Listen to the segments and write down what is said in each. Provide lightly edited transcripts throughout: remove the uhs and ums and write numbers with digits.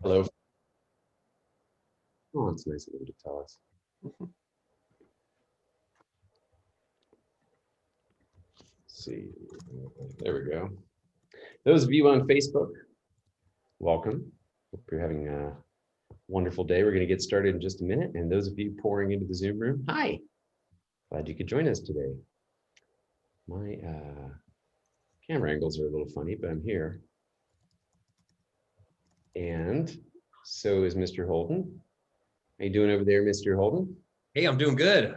Hello. Oh, it's nice of you to tell us. Let's see, there we go. Those of you on Facebook, welcome. Hope you're having a wonderful day. We're going to get started in just a minute. And those of you pouring into the Zoom room, hi. Glad you could join us today. My camera angles are a little funny, but I'm here. And so is Mr. Holden. How you doing over there, Mr. Holden? Hey, I'm doing good.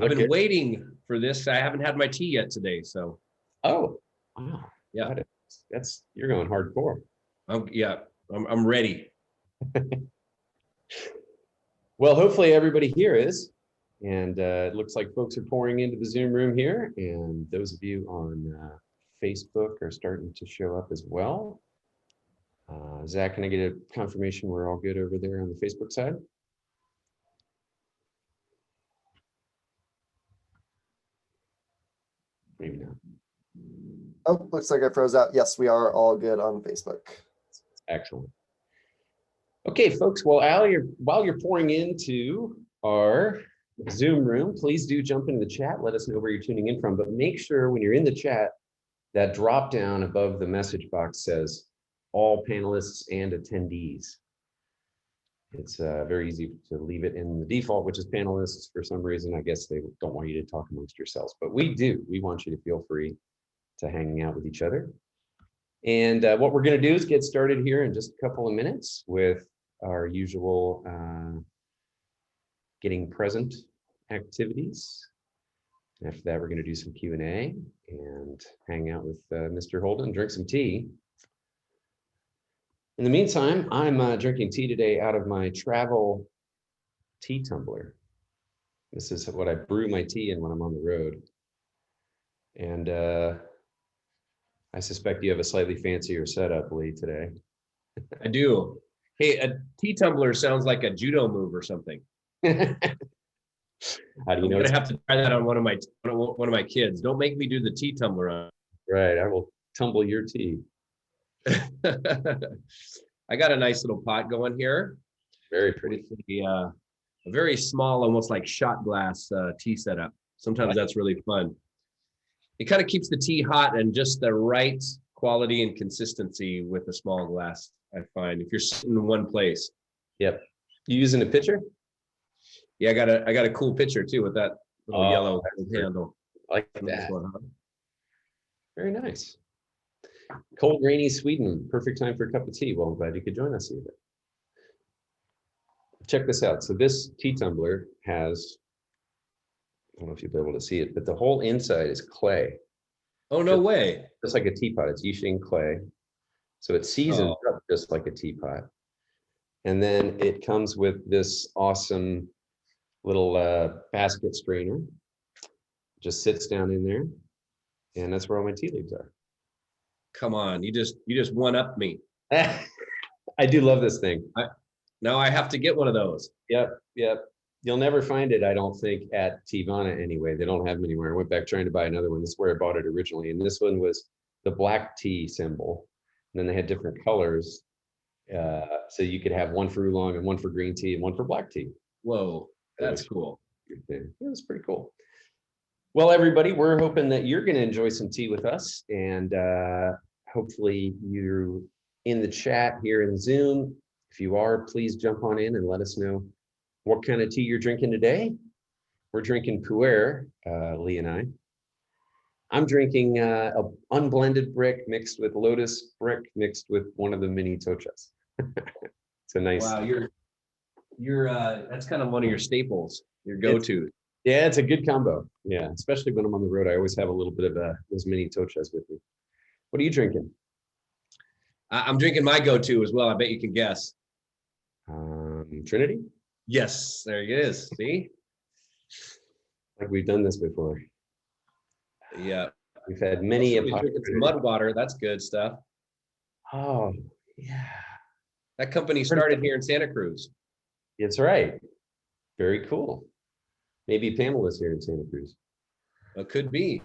I've been waiting for this. I haven't had my tea yet today, so. Oh, wow. Yeah. That's you're going hardcore. I'm ready. Well, hopefully everybody here is. And it looks like folks are pouring into the Zoom room here. And those of you on Facebook are starting to show up as well. Zach, can I get a confirmation we're all good over there on the Facebook side? Maybe not. Oh, looks like I froze out. Yes, we are all good on Facebook. Excellent. Okay, folks, well, while you're pouring into our Zoom room, please do jump into the chat. Let us know where you're tuning in from, but make sure when you're in the chat, that drop down above the message box says all panelists and attendees. It's very easy to leave it in the default, which is panelists. For some reason, I guess they don't want you to talk amongst yourselves, but we do. We want you to feel free to hang out with each other. And what we're going to do is get started here in just a couple of minutes with our usual getting present activities. After that, we're going to do some Q&A and hang out with Mr. Holden, drink some tea. In the meantime, I'm drinking tea today out of my travel tea tumbler. This is what I brew my tea in when I'm on the road. And I suspect you have a slightly fancier setup, Lee, today. I do. Hey, a tea tumbler sounds like a judo move or something. How do you know? I'm gonna have to try that on one of my kids. Don't make me do the tea tumbler on. Right, I will tumble your tea. I got a nice little pot going here. Very pretty. A very small, almost like shot glass tea setup. Sometimes that's really fun. It kind of keeps the tea hot and just the right quality and consistency with a small glass, I find, if you're sitting in one place. Yep. You using a pitcher? Yeah, I got a cool pitcher too with that little yellow handle. I like that. Very nice. Cold, rainy Sweden. Perfect time for a cup of tea. Well, I'm glad you could join us either. Check this out. So this tea tumbler has, I don't know if you'll be able to see it, but the whole inside is clay. Oh, no way. Just like a teapot. It's Yixing clay. So it seasons up just like a teapot. And then it comes with this awesome little basket strainer. Just sits down in there. And that's where all my tea leaves are. Come on, you just one-upped me. I do love this thing. Now I have to get one of those. Yep. You'll never find it, I don't think, at Teavana anyway. They don't have them anywhere. I went back trying to buy another one. This is where I bought it originally. And this one was the black tea symbol. And then they had different colors. So you could have one for oolong and one for green tea and one for black tea. Whoa, that's cool. It was pretty cool. Well, everybody, we're hoping that you're going to enjoy some tea with us. And hopefully you're in the chat here in Zoom. If you are, please jump on in and let us know what kind of tea you're drinking today. We're drinking Pu'er, Lee and I. I'm drinking an unblended brick mixed with lotus brick mixed with one of the mini tochas. It's a nice. Wow, you're that's kind of one of your staples, your go-to. Yeah, it's a good combo. Yeah, especially when I'm on the road, I always have a little bit of those mini tochas with me. What are you drinking? I'm drinking my go-to as well. I bet you can guess. Trinity? Yes, there it is. See? Like we've done this before. Yeah. We've had many. It's mud water. That's good stuff. Oh, yeah. That company started here in Santa Cruz. That's right. Very cool. Maybe Pamela's here in Santa Cruz. It could be.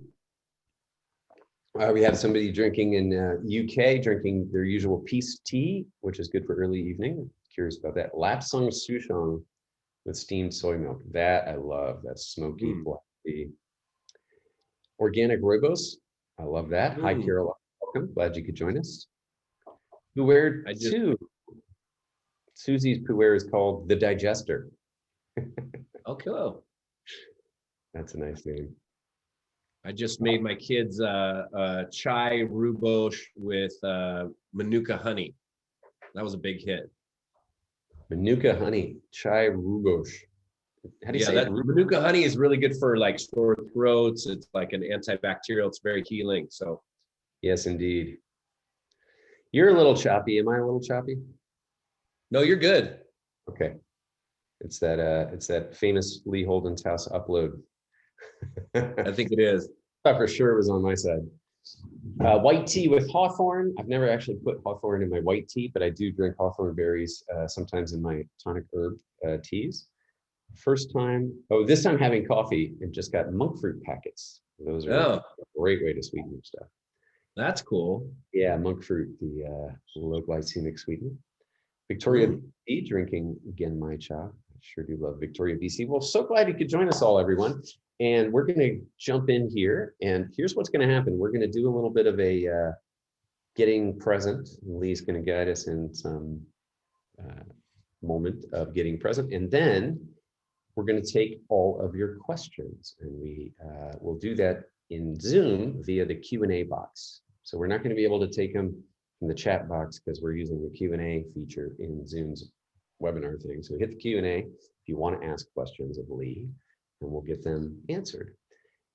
We have somebody drinking in UK, drinking their usual peace tea, which is good for early evening. Curious about that. Lapsang Souchong with steamed soy milk. That I love. That's smoky black tea. Organic rooibos. I love that. Hi, Carol. Welcome. Glad you could join us. Pu'er 2. Susie's Pu'er is called the Digester. Oh, cool. That's a nice name. I just made my kids chai rooibos with manuka honey. That was a big hit. Manuka honey, chai rooibos. How do you say that it? manuka honey is really good for like sore throats. It's like an antibacterial. It's very healing. So yes, indeed. You're a little choppy. Am I a little choppy? No, you're good. Okay. It's that famous Lee Holden's house upload. I think it is. Thought for sure it was on my side. White tea with hawthorn. I've never actually put hawthorn in my white tea, but I do drink hawthorn berries sometimes in my tonic herb teas. First time, this time having coffee and just got monk fruit packets. Those are a great way to sweeten your stuff. That's cool. Yeah, monk fruit, the low glycemic sweetener. Victoria BC drinking again my cha. I sure do love Victoria BC. Well, so glad you could join us all, everyone. And we're going to jump in here. And here's what's going to happen. We're going to do a little bit of a getting present. Lee's going to guide us in some moment of getting present. And then we're going to take all of your questions. And we will do that in Zoom via the Q&A box. So we're not going to be able to take them from the chat box because we're using the Q&A feature in Zoom's webinar thing. So hit the Q&A if you want to ask questions of Lee, and we'll get them answered.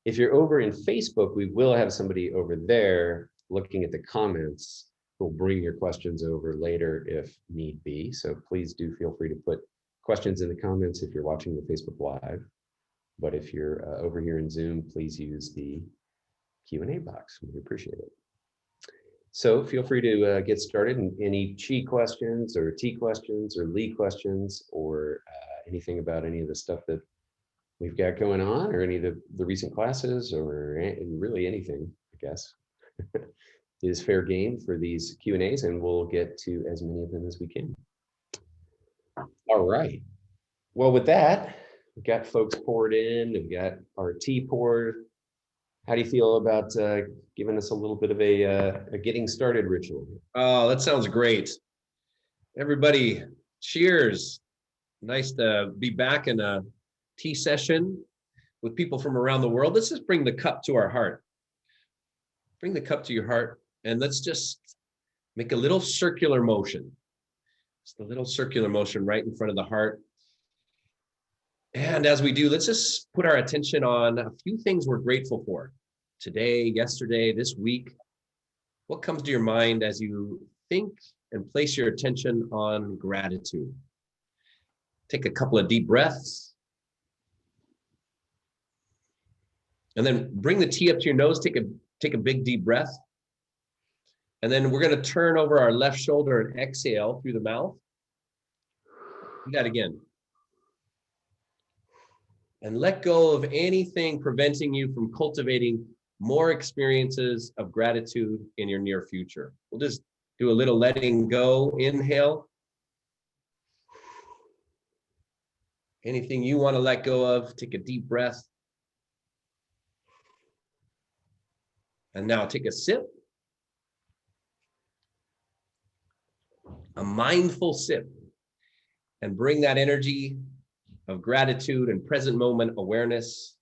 If you're over in Facebook, we will have somebody over there looking at the comments who'll bring your questions over later if need be. So please do feel free to put questions in the comments if you're watching the Facebook Live. But if you're over here in Zoom, please use the Q&A box. We appreciate it. So feel free to get started. And any Qi questions or T questions or Lee questions or anything about any of the stuff that we've got going on or any of the recent classes or really anything, I guess, is fair game for these Q&As, and we'll get to as many of them as we can. All right. Well, with that, we've got folks poured in, we've got our tea poured. How do you feel about giving us a little bit of a getting started ritual? Oh, that sounds great. Everybody, cheers. Nice to be back in a tea session with people from around the world. Let's just bring the cup to our heart. Bring the cup to your heart and let's just make a little circular motion. Just a little circular motion right in front of the heart. And as we do, let's just put our attention on a few things we're grateful for today, yesterday, this week. What comes to your mind as you think and place your attention on gratitude? Take a couple of deep breaths. And then bring the tea up to your nose, take a big deep breath. And then we're going to turn over our left shoulder and exhale through the mouth. Do that again. And let go of anything preventing you from cultivating more experiences of gratitude in your near future. We'll just do a little letting go. Inhale. Anything you want to let go of, take a deep breath. And now take a sip. A mindful sip. And bring that energy of gratitude and present moment awareness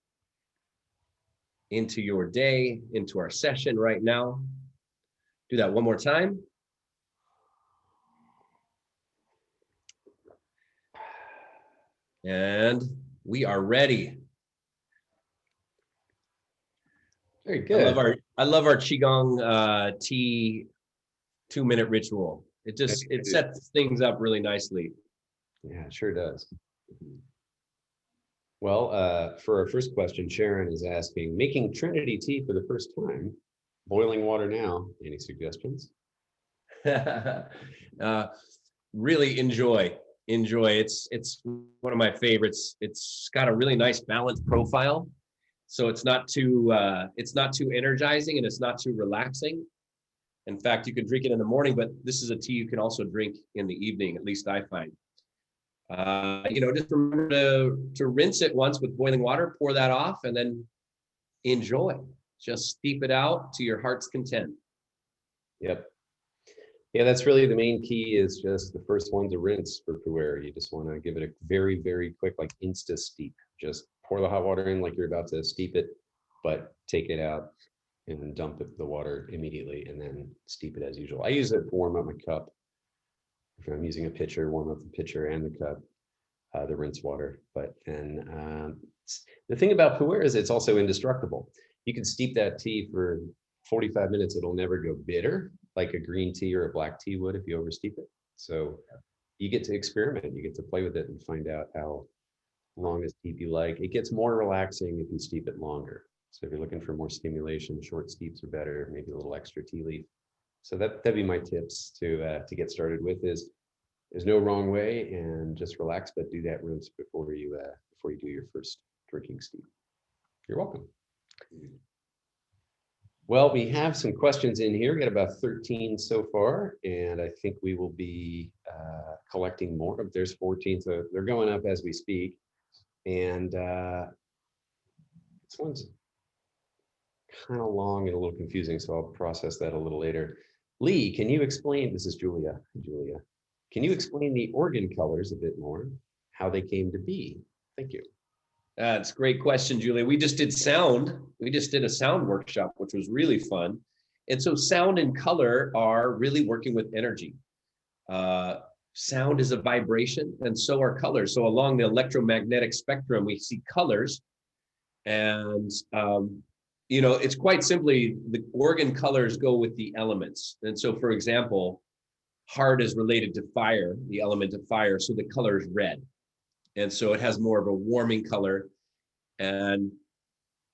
into your day, into our session right now. Do that one more time. And we are ready. Very good. I love our Qigong tea 2-minute ritual. It sets things up really nicely. Yeah, it sure does. Well, for our first question, Sharon is asking, making Trinity tea for the first time, boiling water now, any suggestions? Really enjoy. It's one of my favorites. It's got a really nice balanced profile. So it's not too energizing and it's not too relaxing. In fact, you can drink it in the morning, but this is a tea you can also drink in the evening, at least I find. Just remember to rinse it once with boiling water, pour that off, and then enjoy. Just steep it out to your heart's content. Yep. Yeah, that's really the main key, is just the first one to rinse for pu'er. You just want to give it a very, very quick, like insta steep. Just pour the hot water in like you're about to steep it, but take it out and then dump the water immediately and then steep it as usual. I use it to warm up my cup. If I'm using a pitcher, warm up the pitcher and the cup, the rinse water. But then the thing about pu'er is it's also indestructible. You can steep that tea for 45 minutes. It'll never go bitter like a green tea or a black tea would if you oversteep it. So you get to experiment. You get to play with it and find out how long a steep you like. It gets more relaxing if you steep it longer. So if you're looking for more stimulation, short steeps are better, maybe a little extra tea leaf. So that'd be my tips to get started with. Is there's no wrong way, and just relax, but do that rinse before you do your first drinking steep. You're welcome. Well, we have some questions in here. We got about 13 so far, and I think we will be collecting more. There's 14, so they're going up as we speak. And this one's kind of long and a little confusing, so I'll process that a little later. Lee, can you explain, this is Julia, can you explain the organ colors a bit more, how they came to be? Thank you. That's a great question, Julia. We just did sound. We just did a sound workshop, which was really fun. And so sound and color are really working with energy. Sound is a vibration, and so are colors. So along the electromagnetic spectrum, we see colors. And, it's quite simply, the organ colors go with the elements. And so, for example, heart is related to fire, the element of fire. So the color is red. And so it has more of a warming color. And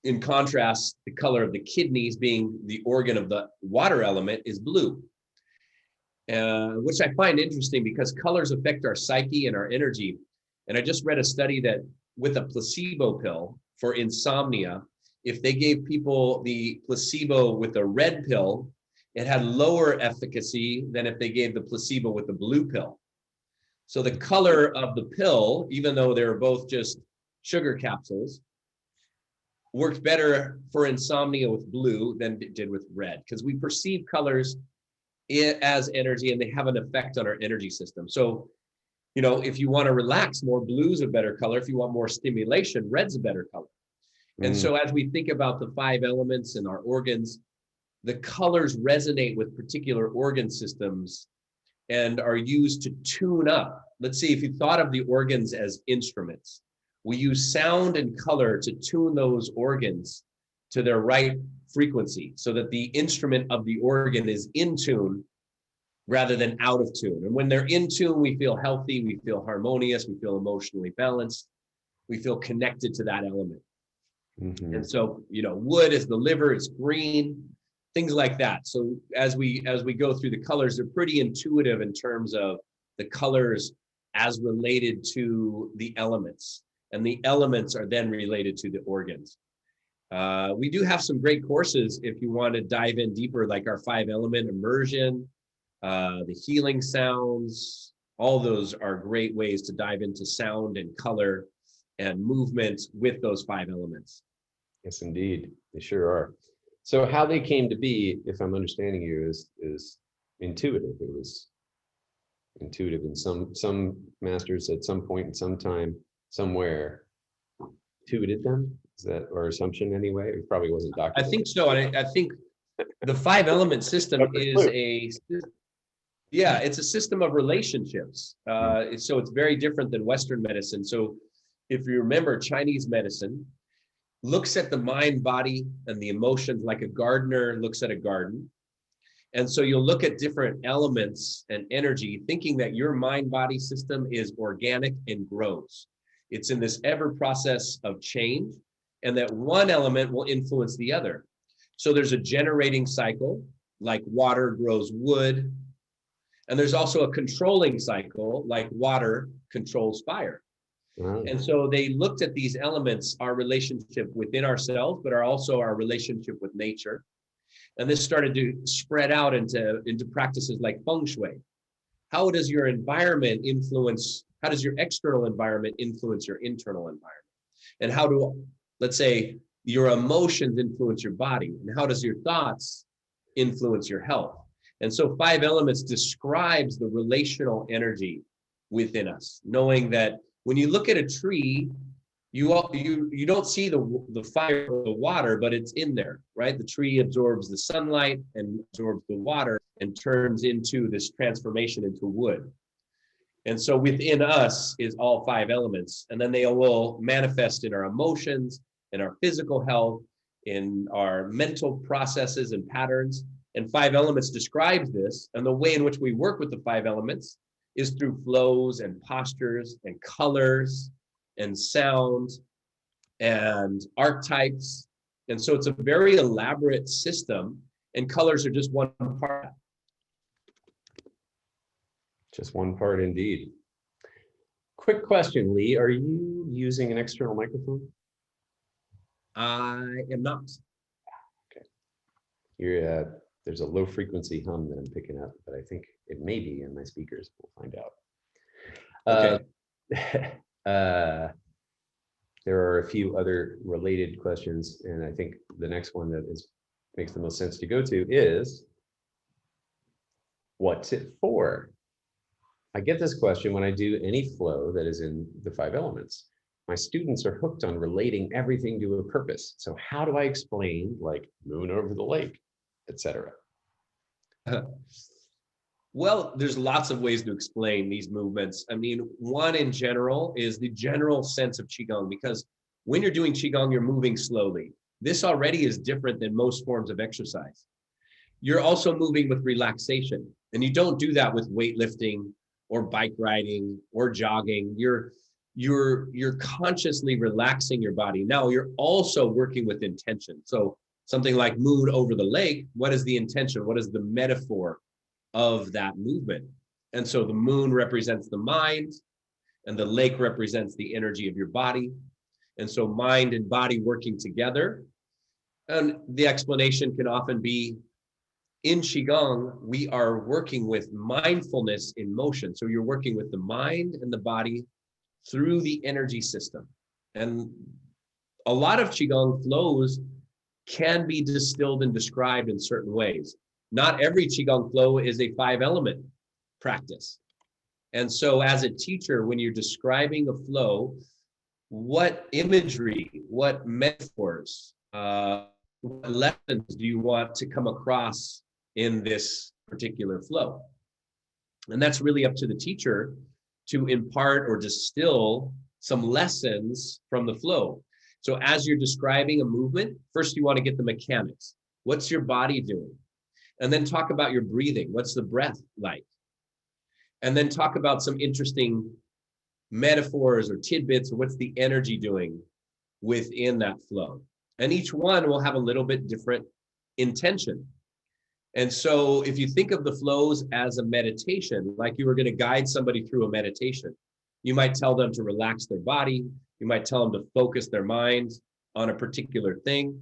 in contrast, the color of the kidneys, being the organ of the water element, is blue. Which I find interesting because colors affect our psyche and our energy. And I just read a study that with a placebo pill for insomnia, if they gave people the placebo with a red pill, it had lower efficacy than if they gave the placebo with the blue pill. So the color of the pill, even though they're both just sugar capsules, worked better for insomnia with blue than it did with red, because we perceive colors as energy and they have an effect on our energy system. So, if you want to relax more, blue's a better color. If you want more stimulation, red's a better color. And so as we think about the 5 elements in our organs, the colors resonate with particular organ systems and are used to tune up. Let's see, if you thought of the organs as instruments, we use sound and color to tune those organs to their right frequency so that the instrument of the organ is in tune rather than out of tune. And when they're in tune, we feel healthy, we feel harmonious, we feel emotionally balanced, we feel connected to that element. Mm-hmm. And so, wood is the liver, it's green, things like that. So as we go through the colors, they're pretty intuitive in terms of the colors as related to the elements, and the elements are then related to the organs. We do have some great courses if you want to dive in deeper, like our 5-element immersion, the healing sounds. All those are great ways to dive into sound and color and movement with those 5 elements. Yes, indeed, they sure are. So how they came to be, if I'm understanding you, is intuitive. It was intuitive, and some masters at some point in some time, somewhere, intuited them. Is that our assumption anyway? It probably wasn't documented. I think so. And I think the 5-element system is it's a system of relationships. So it's very different than Western medicine. So if you remember, Chinese medicine looks at the mind, body, and the emotions like a gardener looks at a garden. And so you'll look at different elements and energy, thinking that your mind-body system is organic and grows. It's in this ever process of change, and that one element will influence the other. So there's a generating cycle, like water grows wood. And there's also a controlling cycle, like water controls fire. Wow. And so they looked at these elements, our relationship within ourselves, but also our relationship with nature. And this started to spread out into practices like feng shui. How does your environment influence, how does your external environment influence your internal environment? And how do, let's say, your emotions influence your body? And how does your thoughts influence your health? And so 5 elements describes the relational energy within us, knowing that when you look at a tree, you don't see the fire or the water, but it's in there, right? The tree absorbs the sunlight and absorbs the water and turns into this transformation into wood. And so within us is all 5 elements, and then they will manifest in our emotions, in our physical health, in our mental processes and patterns. And 5 elements describes this, and the way in which we work with the 5 elements is through flows and postures and colors and sounds and archetypes. And so it's a very elaborate system, and colors are just one part. Just one part indeed. Quick question, Lee, are you using an external microphone? I am not. Okay. You're, there's a low frequency hum that I'm picking up, but I think it may be in my speakers. We'll find out. Okay. There are a few other related questions, and I think the next one that makes the most sense to go to is, what's it for? I get this question when I do any flow that is in the 5 elements. My students are hooked on relating everything to a purpose. So how do I explain, like, moon over the lake, etc.? Well, there's lots of ways to explain these movements. I mean, one in general is the general sense of Qigong, because when you're doing Qigong, you're moving slowly. This already is different than most forms of exercise. You're also moving with relaxation, and you don't do that with weightlifting or bike riding or jogging. You're consciously relaxing your body. Now you're also working with intention. So something like moon over the lake, what is the intention? What is the metaphor of that movement? And so the moon represents the mind, and the lake represents the energy of your body. And so mind and body working together. And the explanation can often be, in Qigong, we are working with mindfulness in motion. So you're working with the mind and the body through the energy system. And a lot of Qigong flows can be distilled and described in certain ways. Not every Qigong flow is a 5 element practice. And so as a teacher, when you're describing a flow, what imagery, what metaphors, what lessons do you want to come across in this particular flow? And that's really up to the teacher to impart or distill some lessons from the flow. So as you're describing a movement, first you want to get the mechanics. What's your body doing? And then talk about your breathing. What's the breath like? And then talk about some interesting metaphors or tidbits, or what's the energy doing within that flow. And each one will have a little bit different intention. And so if you think of the flows as a meditation, like you were going to guide somebody through a meditation, you might tell them to relax their body. You might tell them to focus their mind on a particular thing.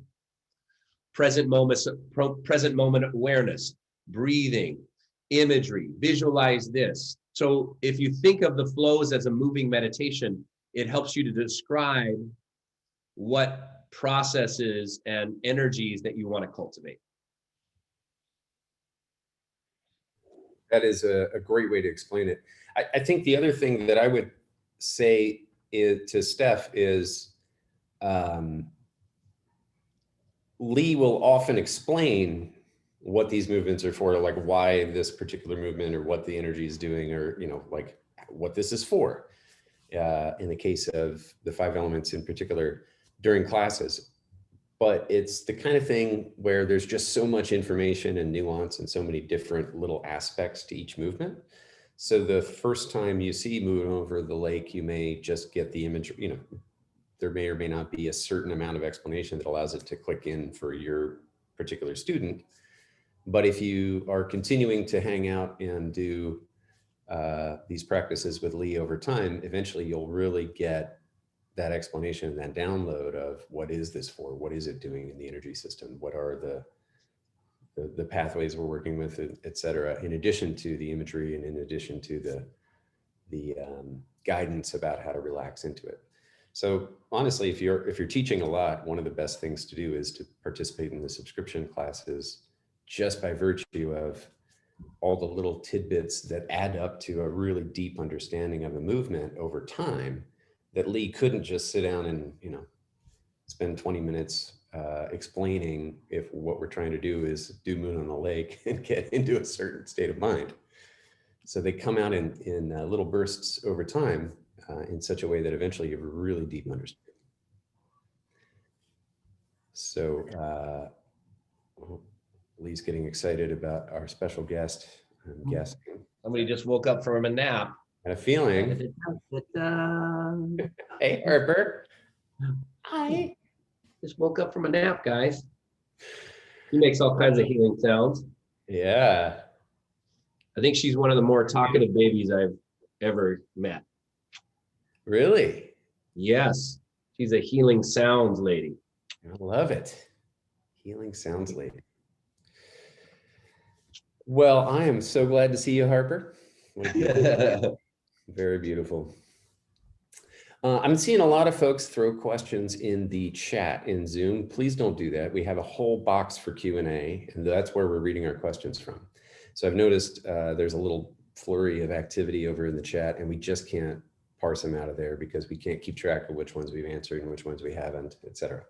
Present moment awareness, breathing, imagery, visualize this. So if you think of the flows as a moving meditation, it helps you to describe what processes and energies that you want to cultivate. That is a great way to explain it. I think the other thing that I would say to Steph is, Lee will often explain what these movements are for, like why this particular movement or what the energy is doing, or, you know, like what this is for. In the case of the 5 elements in particular during classes. But it's the kind of thing where there's just so much information and nuance and so many different little aspects to each movement. So the first time you see Moon Over the Lake, you may just get the image, you know, there may or may not be a certain amount of explanation that allows it to click in for your particular student. But if you are continuing to hang out and do these practices with Lee over time, eventually you'll really get that explanation and that download of what is this for? What is it doing in the energy system? What are the pathways we're working with, et cetera, in addition to the imagery and in addition to the guidance about how to relax into it. So honestly, if you're teaching a lot, one of the best things to do is to participate in the subscription classes, just by virtue of all the little tidbits that add up to a really deep understanding of a movement over time that Lee couldn't just sit down and, spend 20 minutes explaining if what we're trying to do is do Moon on the Lake and get into a certain state of mind. So they come out in little bursts over time in such a way that eventually you have a really deep understanding. So Lee's getting excited about our special guest, I'm guessing. Somebody just woke up from a nap. Had a feeling. Hey, Harper. Hi. Just woke up from a nap, guys. He makes all kinds of healing sounds. Yeah. I think she's one of the more talkative babies I've ever met. Really? Yes. She's a healing sounds lady. I love it. Healing sounds lady. Well, I am so glad to see you, Harper. Very beautiful. I'm seeing a lot of folks throw questions in the chat in Zoom. Please don't do that. We have a whole box for Q&A, and that's where we're reading our questions from. So I've noticed there's a little flurry of activity over in the chat, and we just can't parse them out of there because we can't keep track of which ones we've answered and which ones we haven't, et cetera.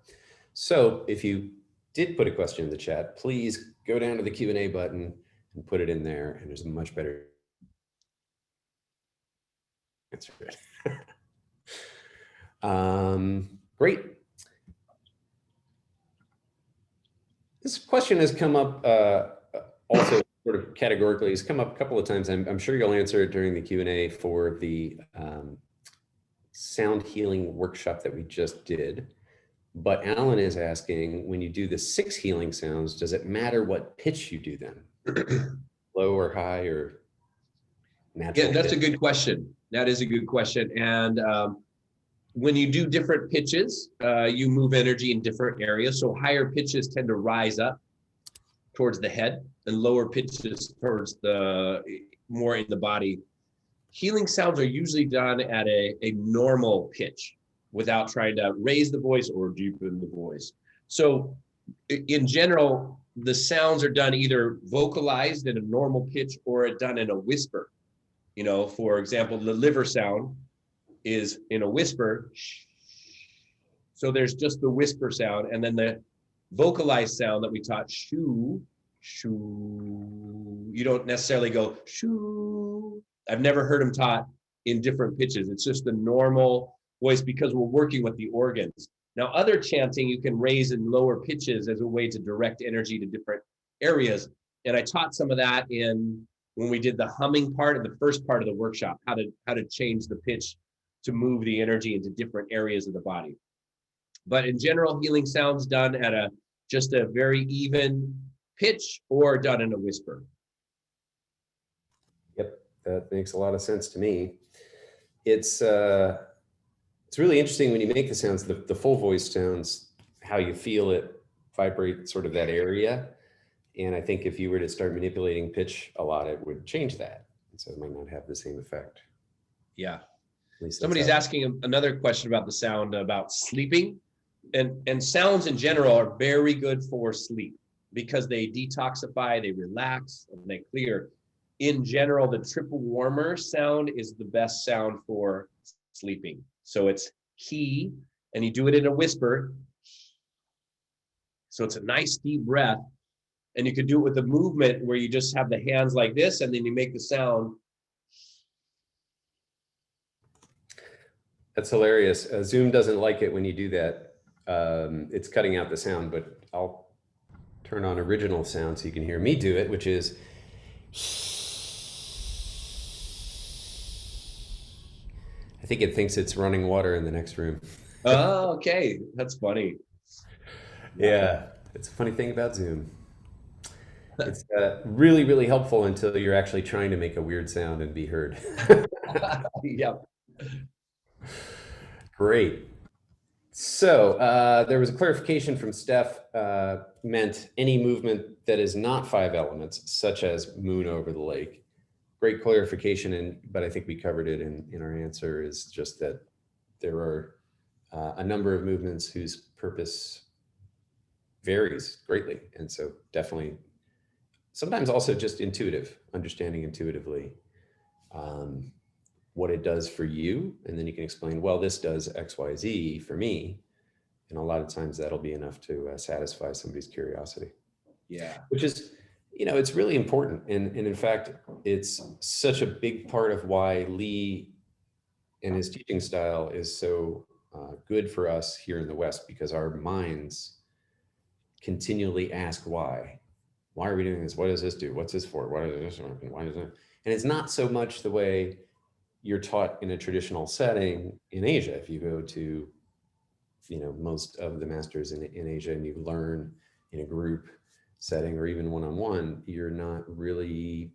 So if you did put a question in the chat, please go down to the Q&A button and put it in there, and there's a much better answer to it. Great. This question has come up also sort of categorically. It's come up a couple of times. I'm sure you'll answer it during the Q&A for the sound healing workshop that we just did. But Alan is asking, when you do the 6 healing sounds, does it matter what pitch you do them? Low or high or natural? Yeah, that's pitch? a good question. That is a good question. And when you do different pitches, you move energy in different areas. So higher pitches tend to rise up towards the head and lower pitches towards the more in the body. Healing sounds are usually done at a normal pitch without trying to raise the voice or deepen the voice. So in general, the sounds are done either vocalized in a normal pitch or done in a whisper. For example, the liver sound is in a whisper. So there's just the whisper sound, and then the vocalized sound that we taught, shoo, shoo. You don't necessarily go shoo. I've never heard them taught in different pitches. It's just the normal voice because we're working with the organs. Now, other chanting you can raise in lower pitches as a way to direct energy to different areas. And I taught some of that when we did the humming part of the first part of the workshop, how to change the pitch to move the energy into different areas of the body. But in general, healing sounds done at just a very even pitch or done in a whisper. Yep, that makes a lot of sense to me. It's really interesting when you make the sounds, the full voice sounds, how you feel it vibrate sort of that area. And I think if you were to start manipulating pitch a lot, it would change that. And so it might not have the same effect. Yeah. Least somebody's asking another question about the sound about sleeping, and sounds in general are very good for sleep because they detoxify, they relax, and they clear. In general, the triple warmer sound is the best sound for sleeping. So it's he, and you do it in a whisper. So it's a nice deep breath. And you could do it with a movement where you just have the hands like this, and then you make the sound. That's hilarious. Zoom doesn't like it when you do that. It's cutting out the sound, but I'll turn on original sound so you can hear me do it, which is. I think it thinks it's running water in the next room. Oh, okay. That's funny. Yeah, it's a funny thing about Zoom. It's really, really helpful until you're actually trying to make a weird sound and be heard. Yep. Great. So there was a clarification from Steph, meant any movement that is not 5 elements, such as moon over the lake. Great clarification, but I think we covered it in our answer, is just that there are a number of movements whose purpose varies greatly. And so definitely, sometimes also just intuitive, understanding intuitively what it does for you. And then you can explain, well, this does X, Y, Z for me. And a lot of times that'll be enough to satisfy somebody's curiosity. Yeah. Which is, it's really important. And in fact, it's such a big part of why Lee and his teaching style is so good for us here in the West, because our minds continually ask why. Why are we doing this? What does this do? What's this for? Why does this happen? Why does it? And it's not so much the way you're taught in a traditional setting in Asia. If you go to, most of the masters in Asia and you learn in a group setting or even one-on-one, you're not really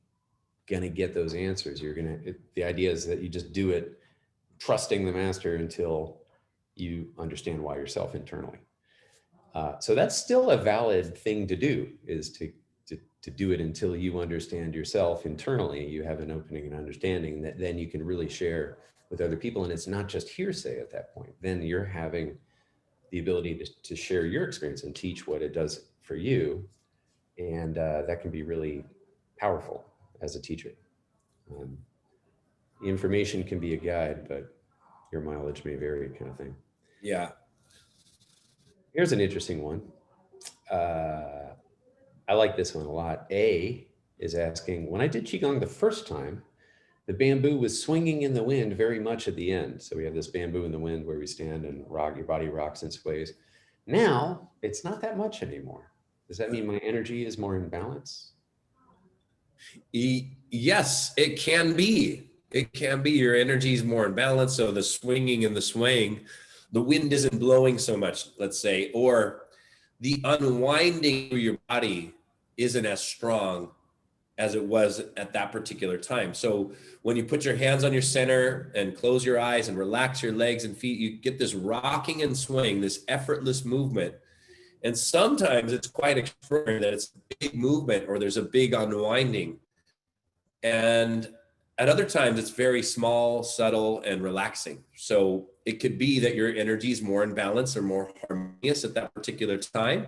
gonna get those answers. The idea is that you just do it trusting the master until you understand why yourself internally. So that's still a valid thing to do, is to do it until you understand yourself internally. You have an opening and understanding that then you can really share with other people. And it's not just hearsay at that point. Then you're having the ability to share your experience and teach what it does for you. And that can be really powerful as a teacher. The information can be a guide, but your mileage may vary, kind of thing. Yeah. Here's an interesting one. I like this one a lot. A is asking, when I did Qigong the first time, the bamboo was swinging in the wind very much at the end. So we have this bamboo in the wind where we stand and rock, your body rocks and sways. Now it's not that much anymore. Does that mean my energy is more in balance? Yes, it can be. It can be your energy is more in balance. So the swinging and the swaying, the wind isn't blowing so much, let's say, or the unwinding of your body isn't as strong as it was at that particular time. So when you put your hands on your center and close your eyes and relax your legs and feet, you get this rocking and swing, this effortless movement. And sometimes it's quite extraordinary that it's a big movement or there's a big unwinding. And at other times it's very small, subtle, and relaxing. So it could be that your energy is more in balance or more harmonious at that particular time.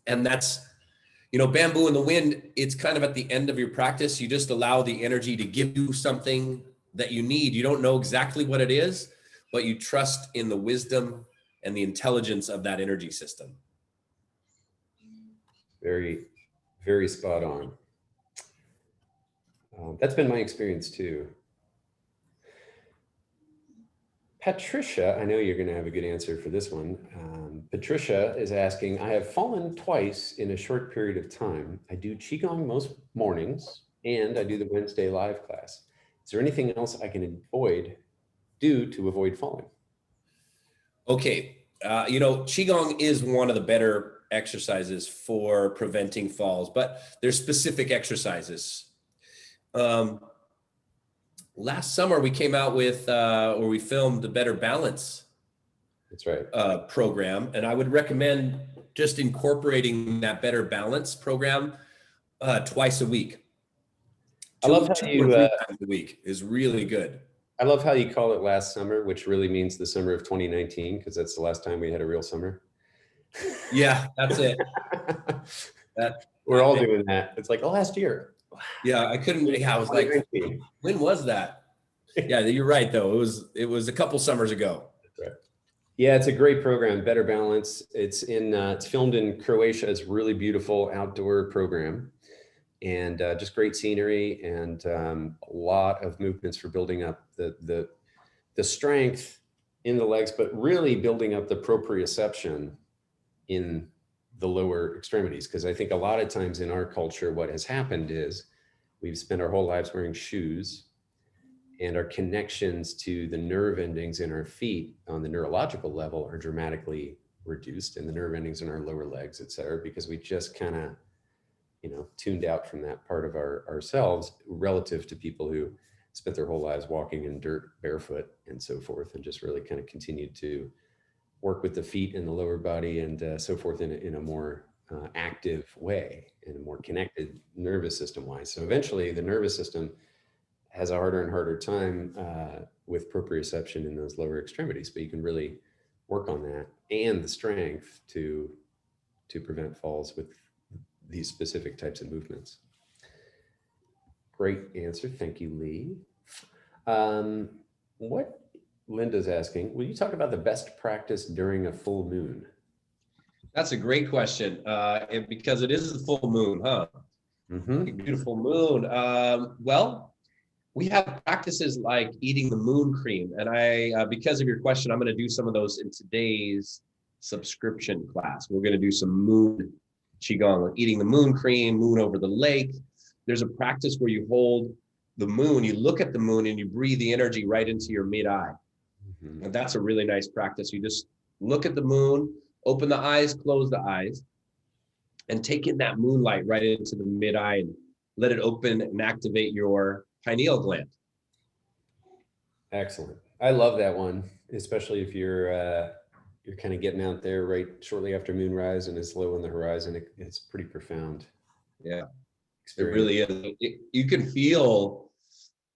And that's, bamboo in the wind, it's kind of at the end of your practice. You just allow the energy to give you something that you need. You don't know exactly what it is, but you trust in the wisdom and the intelligence of that energy system. Very, very spot on. That's been my experience too. Patricia, I know you're going to have a good answer for this one. Patricia is asking, I have fallen twice in a short period of time. I do Qigong most mornings and I do the Wednesday live class. Is there anything else I can do to avoid falling? Okay. Qigong is one of the better exercises for preventing falls, but there's specific exercises. Last summer we came out with, or we filmed the Better Balance. That's right. Program. And I would recommend just incorporating that Better Balance program twice a week. I love how you 3 times a week is really good. I love how you call it last summer, which really means the summer of 2019, because that's the last time we had a real summer. Yeah, that's it. We're all doing that. It's like, last year. Yeah, I was like, when was that? Yeah, you're right though. It was a couple summers ago. Right. Yeah, it's a great program, Better Balance. It's filmed in Croatia. It's a really beautiful outdoor program, and just great scenery and a lot of movements for building up the strength in the legs, but really building up the proprioception in the lower extremities. Because I think a lot of times in our culture, what has happened is we've spent our whole lives wearing shoes, and our connections to the nerve endings in our feet on the neurological level are dramatically reduced, and the nerve endings in our lower legs, et cetera, because we just kind of tuned out from that part of ourselves relative to people who spent their whole lives walking in dirt barefoot and so forth, and just really kind of continued to work with the feet and the lower body and so forth in a more active way, in a more connected nervous system wise. So eventually the nervous system has a harder and harder time with proprioception in those lower extremities, but you can really work on that and the strength to prevent falls with these specific types of movements. Great answer. Thank you, Lee. What Linda's asking, will you talk about the best practice during a full moon? That's a great question. Because it is the full moon, huh? Beautiful moon. Well, we have practices like eating the moon cream. And because of your question, I'm going to do some of those in today's subscription class. We're going to do some moon Qigong, like eating the moon cream, moon over the lake. There's a practice where you hold the moon, you look at the moon and you breathe the energy right into your mid-eye. And that's a really nice practice. You just look at the moon, open the eyes, close the eyes, and take in that moonlight right into the mid-eye and let it open and activate your pineal gland. Excellent. I love that one, especially if you're kind of getting out there right shortly after moonrise and it's low on the horizon. It's pretty profound. Yeah, experience. It really is. You can feel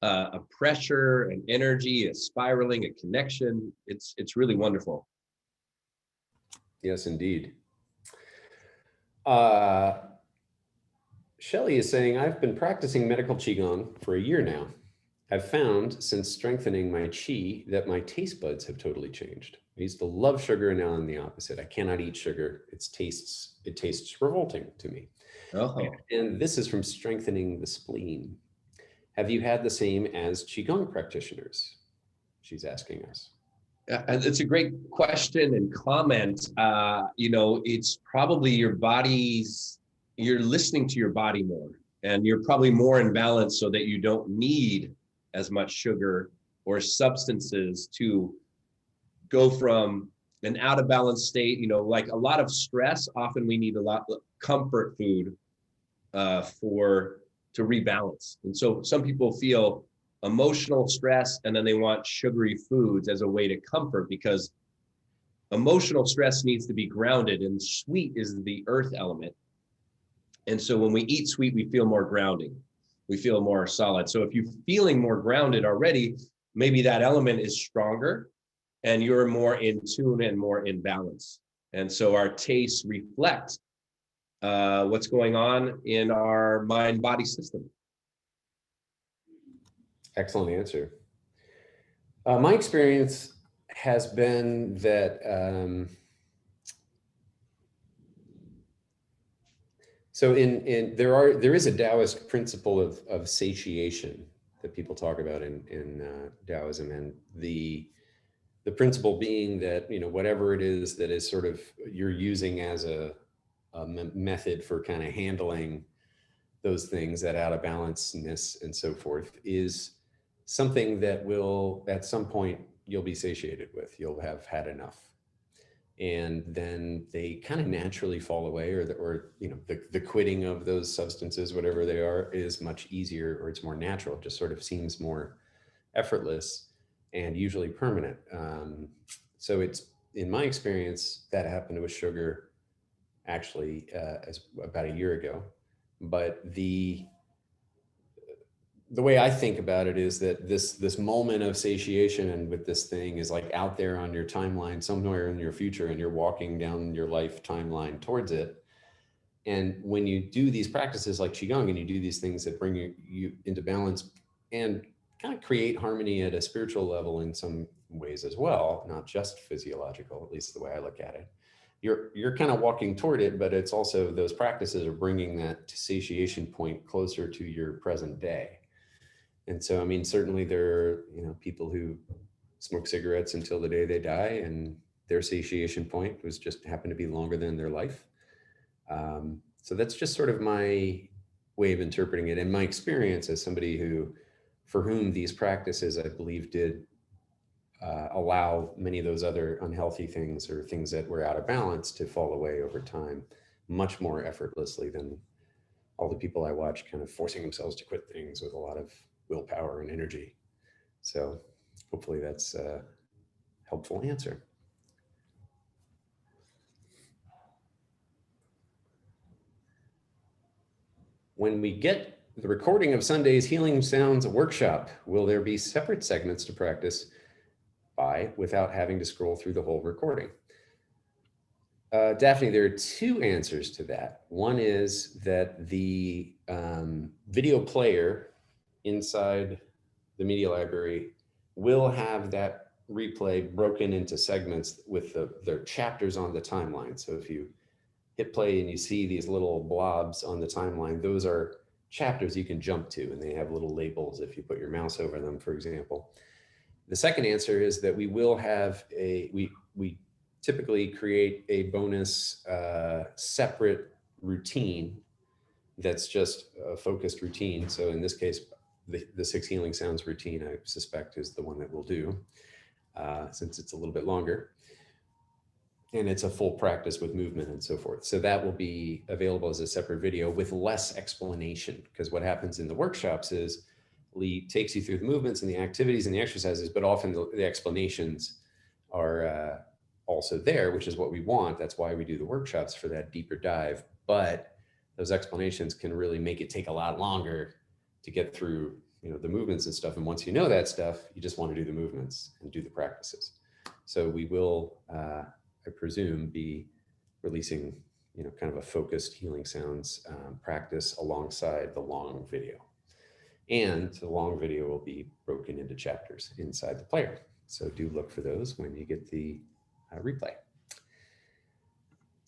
a pressure, an energy, a spiraling, a connection. It's really wonderful. Yes, indeed. Shelley is saying, I've been practicing medical Qigong for a year now. I've found since strengthening my Qi that my taste buds have totally changed. I used to love sugar and now I'm the opposite. I cannot eat sugar. It tastes revolting to me. Oh. And this is from strengthening the spleen. Have you had the same as Qigong practitioners? She's asking us. It's a great question and comment. It's probably your body's, you're listening to your body more, and you're probably more in balance so that you don't need as much sugar or substances to go from an out of balance state. Like a lot of stress, often we need a lot of comfort food to rebalance. And so some people feel emotional stress and then they want sugary foods as a way to comfort, because emotional stress needs to be grounded, and sweet is the earth element. And so when we eat sweet, we feel more grounding. We feel more solid. So if you're feeling more grounded already, maybe that element is stronger and you're more in tune and more in balance. And so our tastes reflect what's going on in our mind-body system. Excellent answer. My experience has been that there is a Taoist principle of satiation that people talk about in Taoism, and the principle being that whatever it is that is sort of you're using as a method for kind of handling those things, that out of balanceness and so forth, is something that will at some point you'll be satiated with. You'll have had enough. And then they kind of naturally fall away, or the quitting of those substances, whatever they are, is much easier, or it's more natural. It just sort of seems more effortless and usually permanent. So it's, in my experience, that happened with sugar actually as about a year ago. But the way I think about it is that this moment of satiation and with this thing is like out there on your timeline somewhere in your future, and you're walking down your life timeline towards it. And when you do these practices like Qigong, and you do these things that bring you into balance and kind of create harmony at a spiritual level in some ways as well, not just physiological, at least the way I look at it, you're kind of walking toward it, but it's also, those practices are bringing that satiation point closer to your present day. And so, I mean, certainly there are, people who smoke cigarettes until the day they die, and their satiation point was just happened to be longer than their life. So that's just sort of my way of interpreting it, and my experience as somebody for whom these practices, I believe, did allow many of those other unhealthy things, or things that were out of balance, to fall away over time much more effortlessly than all the people I watch kind of forcing themselves to quit things with a lot of willpower and energy. So hopefully that's a helpful answer. When we get the recording of Sunday's Healing Sounds workshop, will there be separate segments to practice by without having to scroll through the whole recording? Daphne, there are two answers to that. One is that the video player inside the media library will have that replay broken into segments with their chapters on the timeline. So if you hit play and you see these little blobs on the timeline, those are chapters you can jump to, and they have little labels if you put your mouse over them, for example. The second answer is that we will have we typically create a bonus separate routine that's just a focused routine. So in this case, the 6 healing sounds routine, I suspect, is the one that we'll do since it's a little bit longer. And it's a full practice with movement and so forth. So that will be available as a separate video with less explanation, because what happens in the workshops is Lee takes you through the movements and the activities and the exercises, but often the explanations are also there, which is what we want. That's why we do the workshops, for that deeper dive. But those explanations can really make it take a lot longer to get through, the movements and stuff. And once you know that stuff, you just want to do the movements and do the practices. So we will, I presume, be releasing, kind of a focused healing sounds practice alongside the long video. And the long video will be broken into chapters inside the player. So do look for those when you get the replay.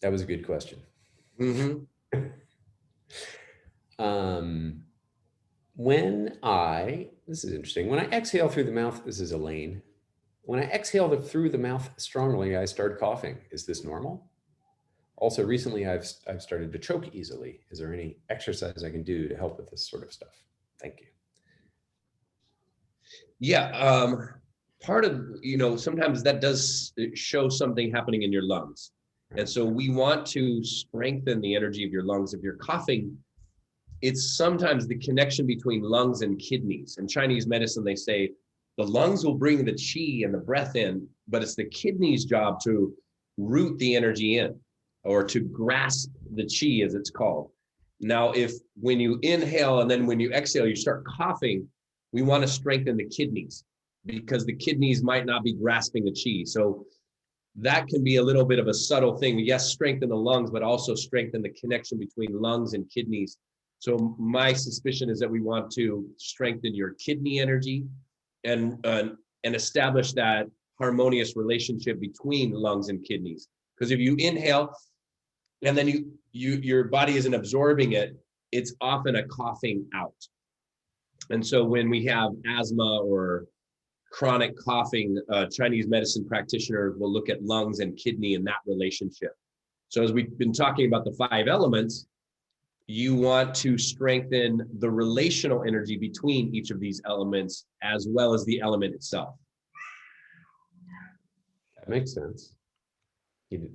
That was a good question. Mm-hmm. This is interesting. When I exhale through the mouth, this is Elaine. When I exhale through the mouth strongly, I start coughing. Is this normal? Also, recently I've started to choke easily. Is there any exercise I can do to help with this sort of stuff? Thank you. Yeah, part of, sometimes that does show something happening in your lungs. And so we want to strengthen the energy of your lungs. If you're coughing, it's sometimes the connection between lungs and kidneys. In Chinese medicine, they say the lungs will bring the qi and the breath in, but it's the kidneys' job to root the energy in, or to grasp the qi, as it's called. Now, if when you inhale and then when you exhale, you start coughing, we want to strengthen the kidneys, because the kidneys might not be grasping the qi. So that can be a little bit of a subtle thing. Yes, strengthen the lungs, but also strengthen the connection between lungs and kidneys. So my suspicion is that we want to strengthen your kidney energy and establish that harmonious relationship between lungs and kidneys. Because if you inhale and then your body isn't absorbing it, it's often a coughing out. And so when we have asthma or chronic coughing, Chinese medicine practitioners will look at lungs and kidney and that relationship. So as we've been talking about the 5 elements, you want to strengthen the relational energy between each of these elements as well as the element itself. That makes sense. It's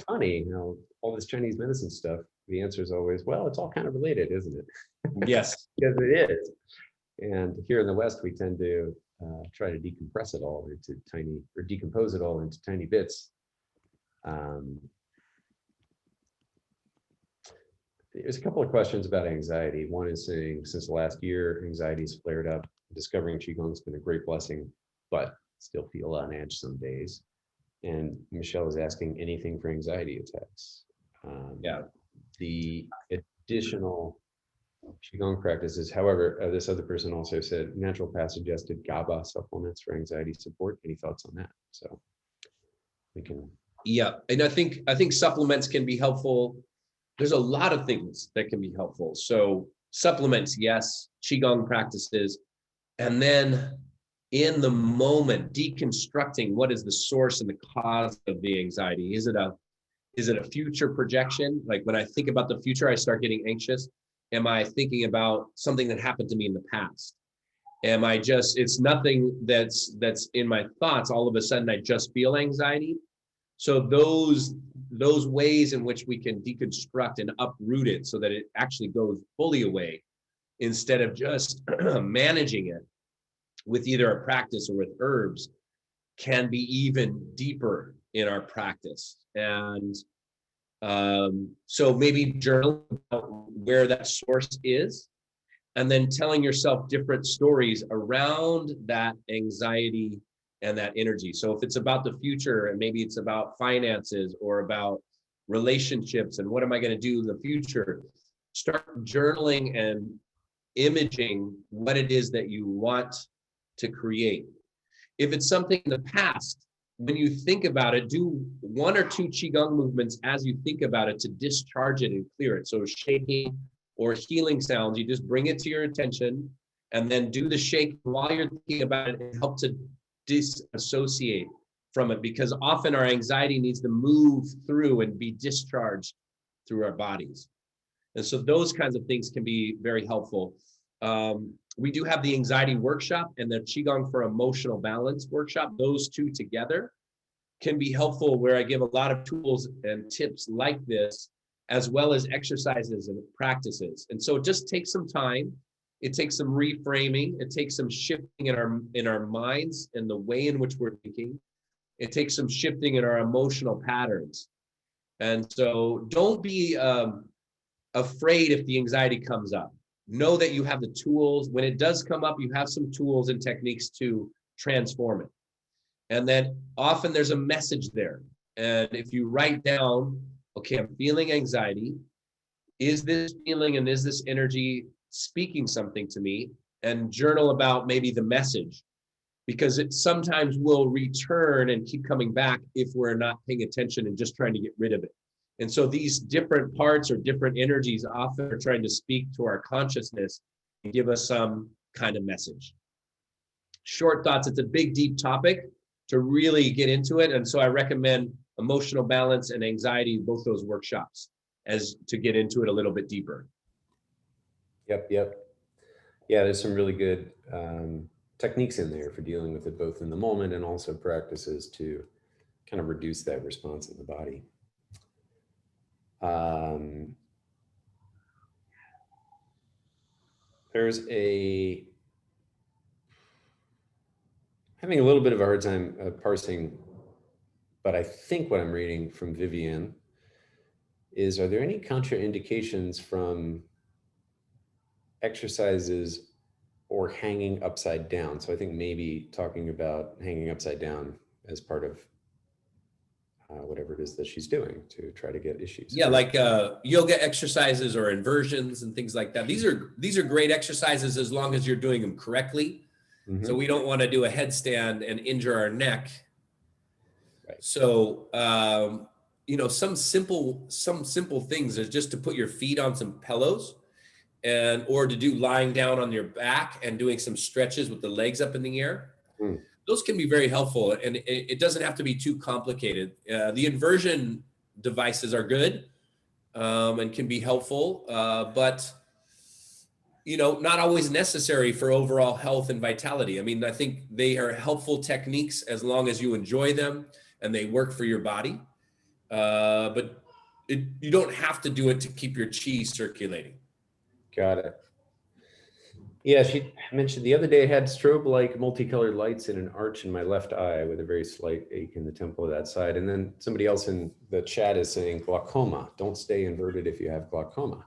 funny, all this Chinese medicine stuff, the answer is always, well, it's all kind of related, isn't it? Yes. Because it is. And here in the West, we tend to try to decompress it all into decompose it all into tiny bits. There's a couple of questions about anxiety. One is saying, since last year, anxiety's flared up. Discovering Qigong has been a great blessing, but still feel on edge some days. And Michelle is asking, anything for anxiety attacks? The additional Qigong practices, however, this other person also said naturopath suggested GABA supplements for anxiety support. Any thoughts on that? So we can. Yeah, and I think supplements can be helpful. There's a lot of things that can be helpful. So supplements, yes, Qigong practices, and then in the moment, deconstructing what is the source and the cause of the anxiety. Is it a future projection? Like when I think about the future, I start getting anxious. Am I thinking about something that happened to me in the past? It's nothing that's in my thoughts. All of a sudden, I just feel anxiety. So those those ways in which we can deconstruct and uproot it so that it actually goes fully away instead of just managing it with either a practice or with herbs can be even deeper in our practice. And so maybe journal about where that source is, and then telling yourself different stories around that anxiety and that energy. So if it's about the future, and maybe it's about finances or about relationships and what am I going to do in the future, start journaling and imaging what it is that you want to create. If it's something in the past, when you think about it, do 1 or 2 Qigong movements as you think about it to discharge it and clear it. So shaking or healing sounds, you just bring it to your attention and then do the shake while you're thinking about it and help to disassociate from it, because often our anxiety needs to move through and be discharged through our bodies. And so those kinds of things can be very helpful. We do have the anxiety workshop and the Qigong for emotional balance workshop. Those two together can be helpful, where I give a lot of tools and tips like this, as well as exercises and practices. And so it just takes some time. It takes some reframing. It takes some shifting in our minds and the way in which we're thinking. It takes some shifting in our emotional patterns. And so don't be afraid if the anxiety comes up. Know that you have the tools. When it does come up, you have some tools and techniques to transform it. And then often there's a message there. And if you write down, okay, I'm feeling anxiety. Is this feeling and is this energy speaking something to me? And journal about maybe the message, because it sometimes will return and keep coming back if we're not paying attention and just trying to get rid of it. And so these different parts or different energies often are trying to speak to our consciousness and give us some kind of message. Short thoughts, it's a big, deep topic to really get into it. And so I recommend emotional balance and anxiety, both those workshops, as to get into it a little bit deeper. Yep. Yeah, there's some really good techniques in there for dealing with it, both in the moment and also practices to kind of reduce that response in the body. There's having a little bit of a hard time parsing, but I think what I'm reading from Vivian is, are there any contraindications from exercises or hanging upside down? So I think maybe talking about hanging upside down as part of whatever it is that she's doing to try to get issues. Yeah, like yoga exercises or inversions and things like that. These are great exercises as long as you're doing them correctly. Mm-hmm. So we don't want to do a headstand and injure our neck. Right. So some simple things is just to put your feet on some pillows, or to do lying down on your back and doing some stretches with the legs up in the air. Mm. Those can be very helpful, and it doesn't have to be too complicated. The inversion devices are good and can be helpful, but not always necessary for overall health and vitality. I mean, I think they are helpful techniques as long as you enjoy them and they work for your body. But you don't have to do it to keep your qi circulating. Got it. Yeah, she mentioned the other day I had strobe-like multicolored lights in an arch in my left eye with a very slight ache in the temple of that side. And then somebody else in the chat is saying glaucoma. Don't stay inverted if you have glaucoma.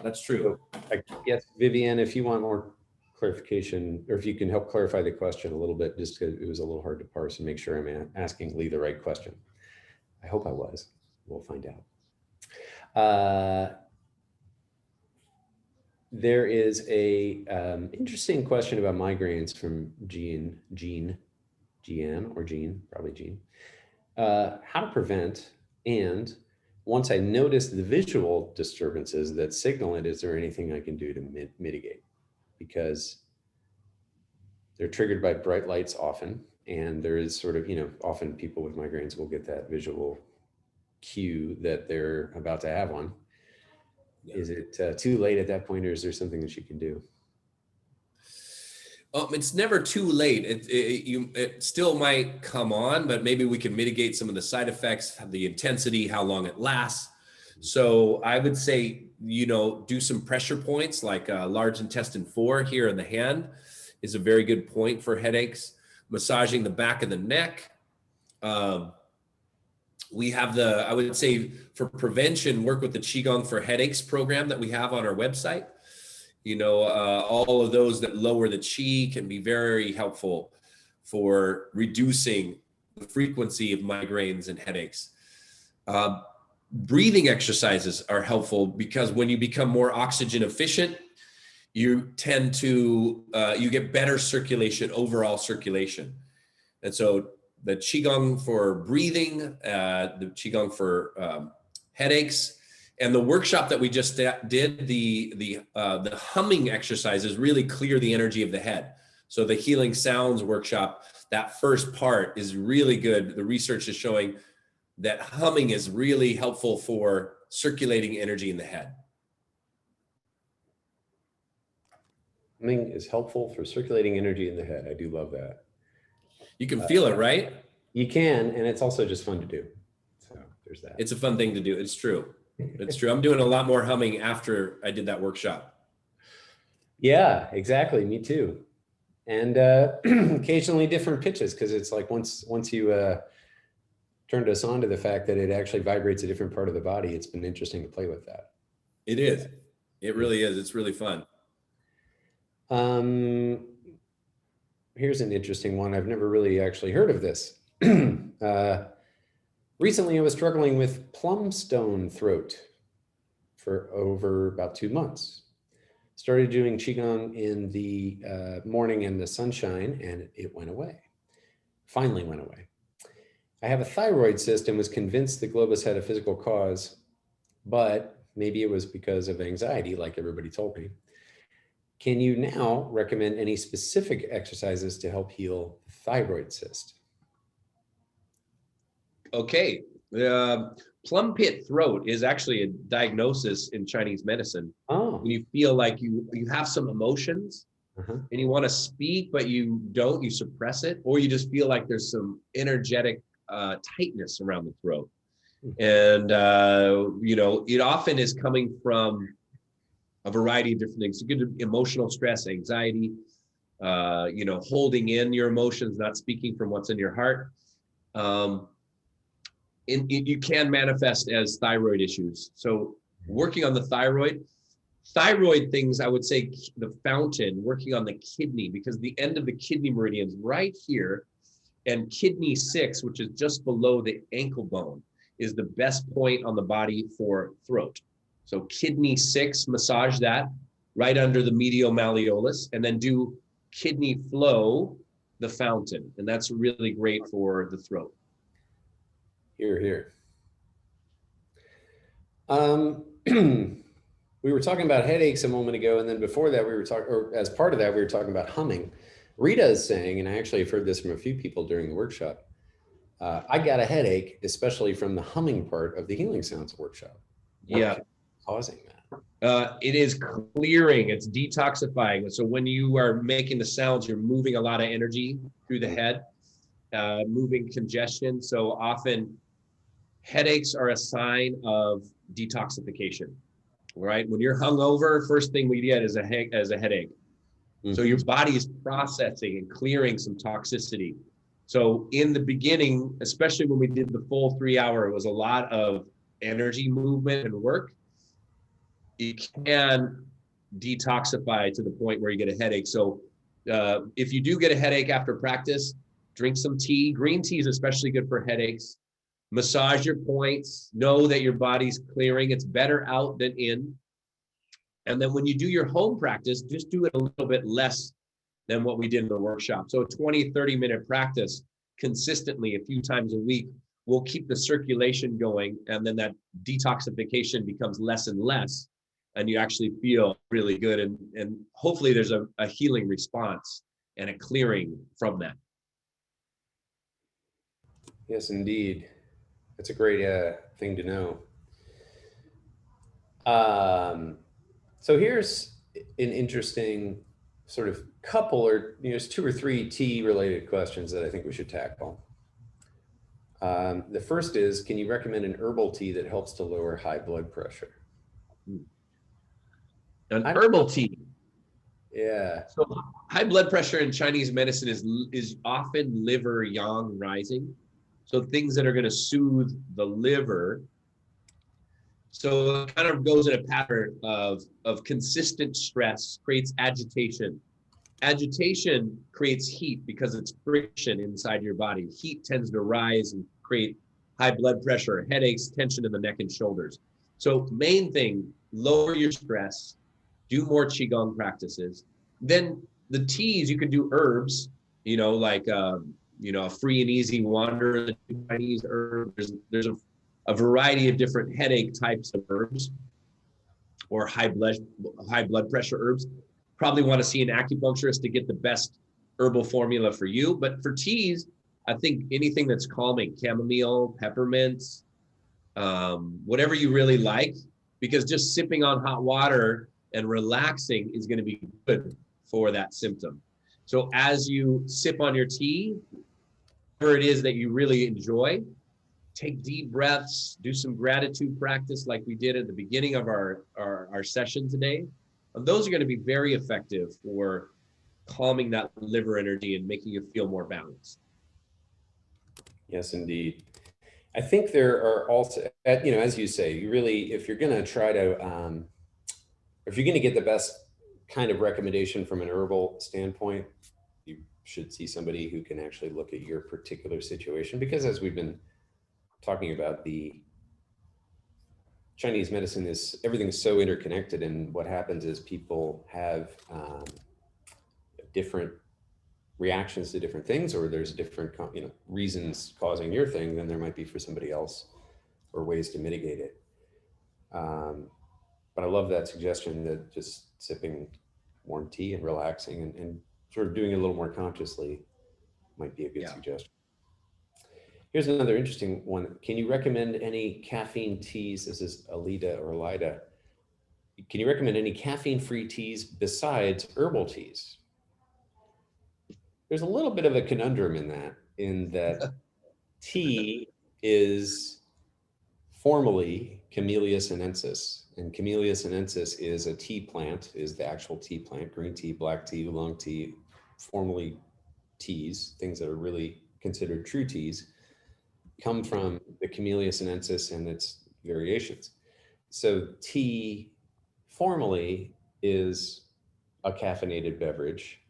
That's true. So I guess, Vivian, if you want more clarification, or if you can help clarify the question a little bit, just because it was a little hard to parse and make sure I'm asking Lee the right question. I hope I was. We'll find out. There is a interesting question about migraines from Jean, probably Jean. How to prevent, and once I notice the visual disturbances that signal it, is there anything I can do to mitigate? Because they're triggered by bright lights often, and there is sort of, often people with migraines will get that visual cue that they're about to have one. Yeah. Is it too late at that point, or is there something that she can do? It's never too late. It still might come on, but maybe we can mitigate some of the side effects, the intensity, how long it lasts. So I would say, do some pressure points like large intestine 4 here in the hand is a very good point for headaches. Massaging the back of the neck. We have I would say for prevention, work with the Qigong for Headaches program that we have on our website. All of those that lower the Qi can be very helpful for reducing the frequency of migraines and headaches. Breathing exercises are helpful because when you become more oxygen efficient, you tend to, you get better circulation, overall circulation. And so the Qigong for breathing, the Qigong for headaches, and the workshop that we just did, the humming exercises really clear the energy of the head. So the healing sounds workshop, that first part is really good. The research is showing that humming is really helpful for circulating energy in the head. Humming is helpful for circulating energy in the head. I do love that. You can feel it, right? You can, and it's also just fun to do. So there's that. It's a fun thing to do. It's true. It's true. I'm doing a lot more humming after I did that workshop. Yeah, exactly. Me too. And occasionally different pitches, because it's like once you turned us on to the fact that it actually vibrates a different part of the body, it's been interesting to play with that. It is. It really is. It's really fun. Here's an interesting one. I've never really actually heard of this. Recently, I was struggling with plumstone throat for over about 2 months. Started doing Qigong in the morning in the sunshine, and it went away. Finally went away. I have a thyroid cyst and was convinced the globus had a physical cause, but maybe it was because of anxiety, like everybody told me. Can you now recommend any specific exercises to help heal the thyroid cyst? Okay. Plum pit throat is actually a diagnosis in Chinese medicine. Oh. When you feel like you have some emotions and you want to speak, but you don't, you suppress it, or you just feel like there's some energetic tightness around the throat. And, it often is coming from a variety of different things. Good emotional stress, anxiety, holding in your emotions, not speaking from what's in your heart. You can manifest as thyroid issues. So working on the thyroid things, I would say the fountain, working on the kidney, because the end of the kidney meridian is right here, and kidney 6, which is just below the ankle bone, is the best point on the body for throat. So kidney 6, massage that right under the medial malleolus, and then do kidney flow, the fountain. And that's really great for the throat. Here, here. We were talking about headaches a moment ago, and then before that, we were talking, or as part of that, we were talking about humming. Rita is saying, and I actually have heard this from a few people during the workshop, I got a headache, especially from the humming part of the healing sounds workshop. Yeah. Causing that? It is clearing, it's detoxifying. So when you are making the sounds, you're moving a lot of energy through the head, moving congestion. So often headaches are a sign of detoxification, right? When you're hungover, first thing we get is a headache. So your body is processing and clearing some toxicity. So in the beginning, especially when we did the full 3 hour, it was a lot of energy movement and work. You can detoxify to the point where you get a headache. So if you do get a headache after practice, drink some tea. Green tea is especially good for headaches. Massage your points. Know that your body's clearing. It's better out than in. And then when you do your home practice, just do it a little bit less than what we did in the workshop. So a 20, 30-minute practice consistently a few times a week will keep the circulation going. And then that detoxification becomes less and less. And you actually feel really good. And hopefully there's a healing response and a clearing from that. Yes, indeed. That's a great thing to know. So here's an interesting sort of couple or, there's 2 or 3 tea related questions that I think we should tackle. The first is, can you recommend an herbal tea that helps to lower high blood pressure? An herbal tea. Yeah. So high blood pressure in Chinese medicine is often liver yang rising. So things that are going to soothe the liver. So it kind of goes in a pattern of consistent stress creates agitation. Agitation creates heat because it's friction inside your body. Heat tends to rise and create high blood pressure, headaches, tension in the neck and shoulders. So main thing, lower your stress, do more Qigong practices. Then the teas, you can do herbs, like, a free and easy wander, the Chinese herb. There's a variety of different headache types of herbs or high blood pressure herbs. Probably want to see an acupuncturist to get the best herbal formula for you. But for teas, I think anything that's calming, chamomile, peppermints, whatever you really like, because just sipping on hot water and relaxing is going to be good for that symptom. So as you sip on your tea, whatever it is that you really enjoy, take deep breaths, do some gratitude practice like we did at the beginning of our session today. And those are going to be very effective for calming that liver energy and making you feel more balanced. Yes, indeed. I think there are also, as you say, you really, if you're going to try to, if you're going to get the best kind of recommendation from an herbal standpoint, you should see somebody who can actually look at your particular situation, because as we've been talking about, the Chinese medicine is, everything's so interconnected, and what happens is people have different reactions to different things, or there's different reasons causing your thing than there might be for somebody else, or ways to mitigate it. But I love that suggestion that just sipping warm tea and relaxing and sort of doing it a little more consciously might be a good suggestion. Here's another interesting one. Can you recommend any caffeine teas? This is Alida or Alida. Can you recommend any caffeine-free teas besides herbal teas? There's a little bit of a conundrum in that tea is formally Camellia sinensis, and Camellia sinensis is a tea plant, is the actual tea plant, green tea, black tea, oolong tea, formally teas, things that are really considered true teas, come from the Camellia sinensis and its variations. So tea formally is a caffeinated beverage.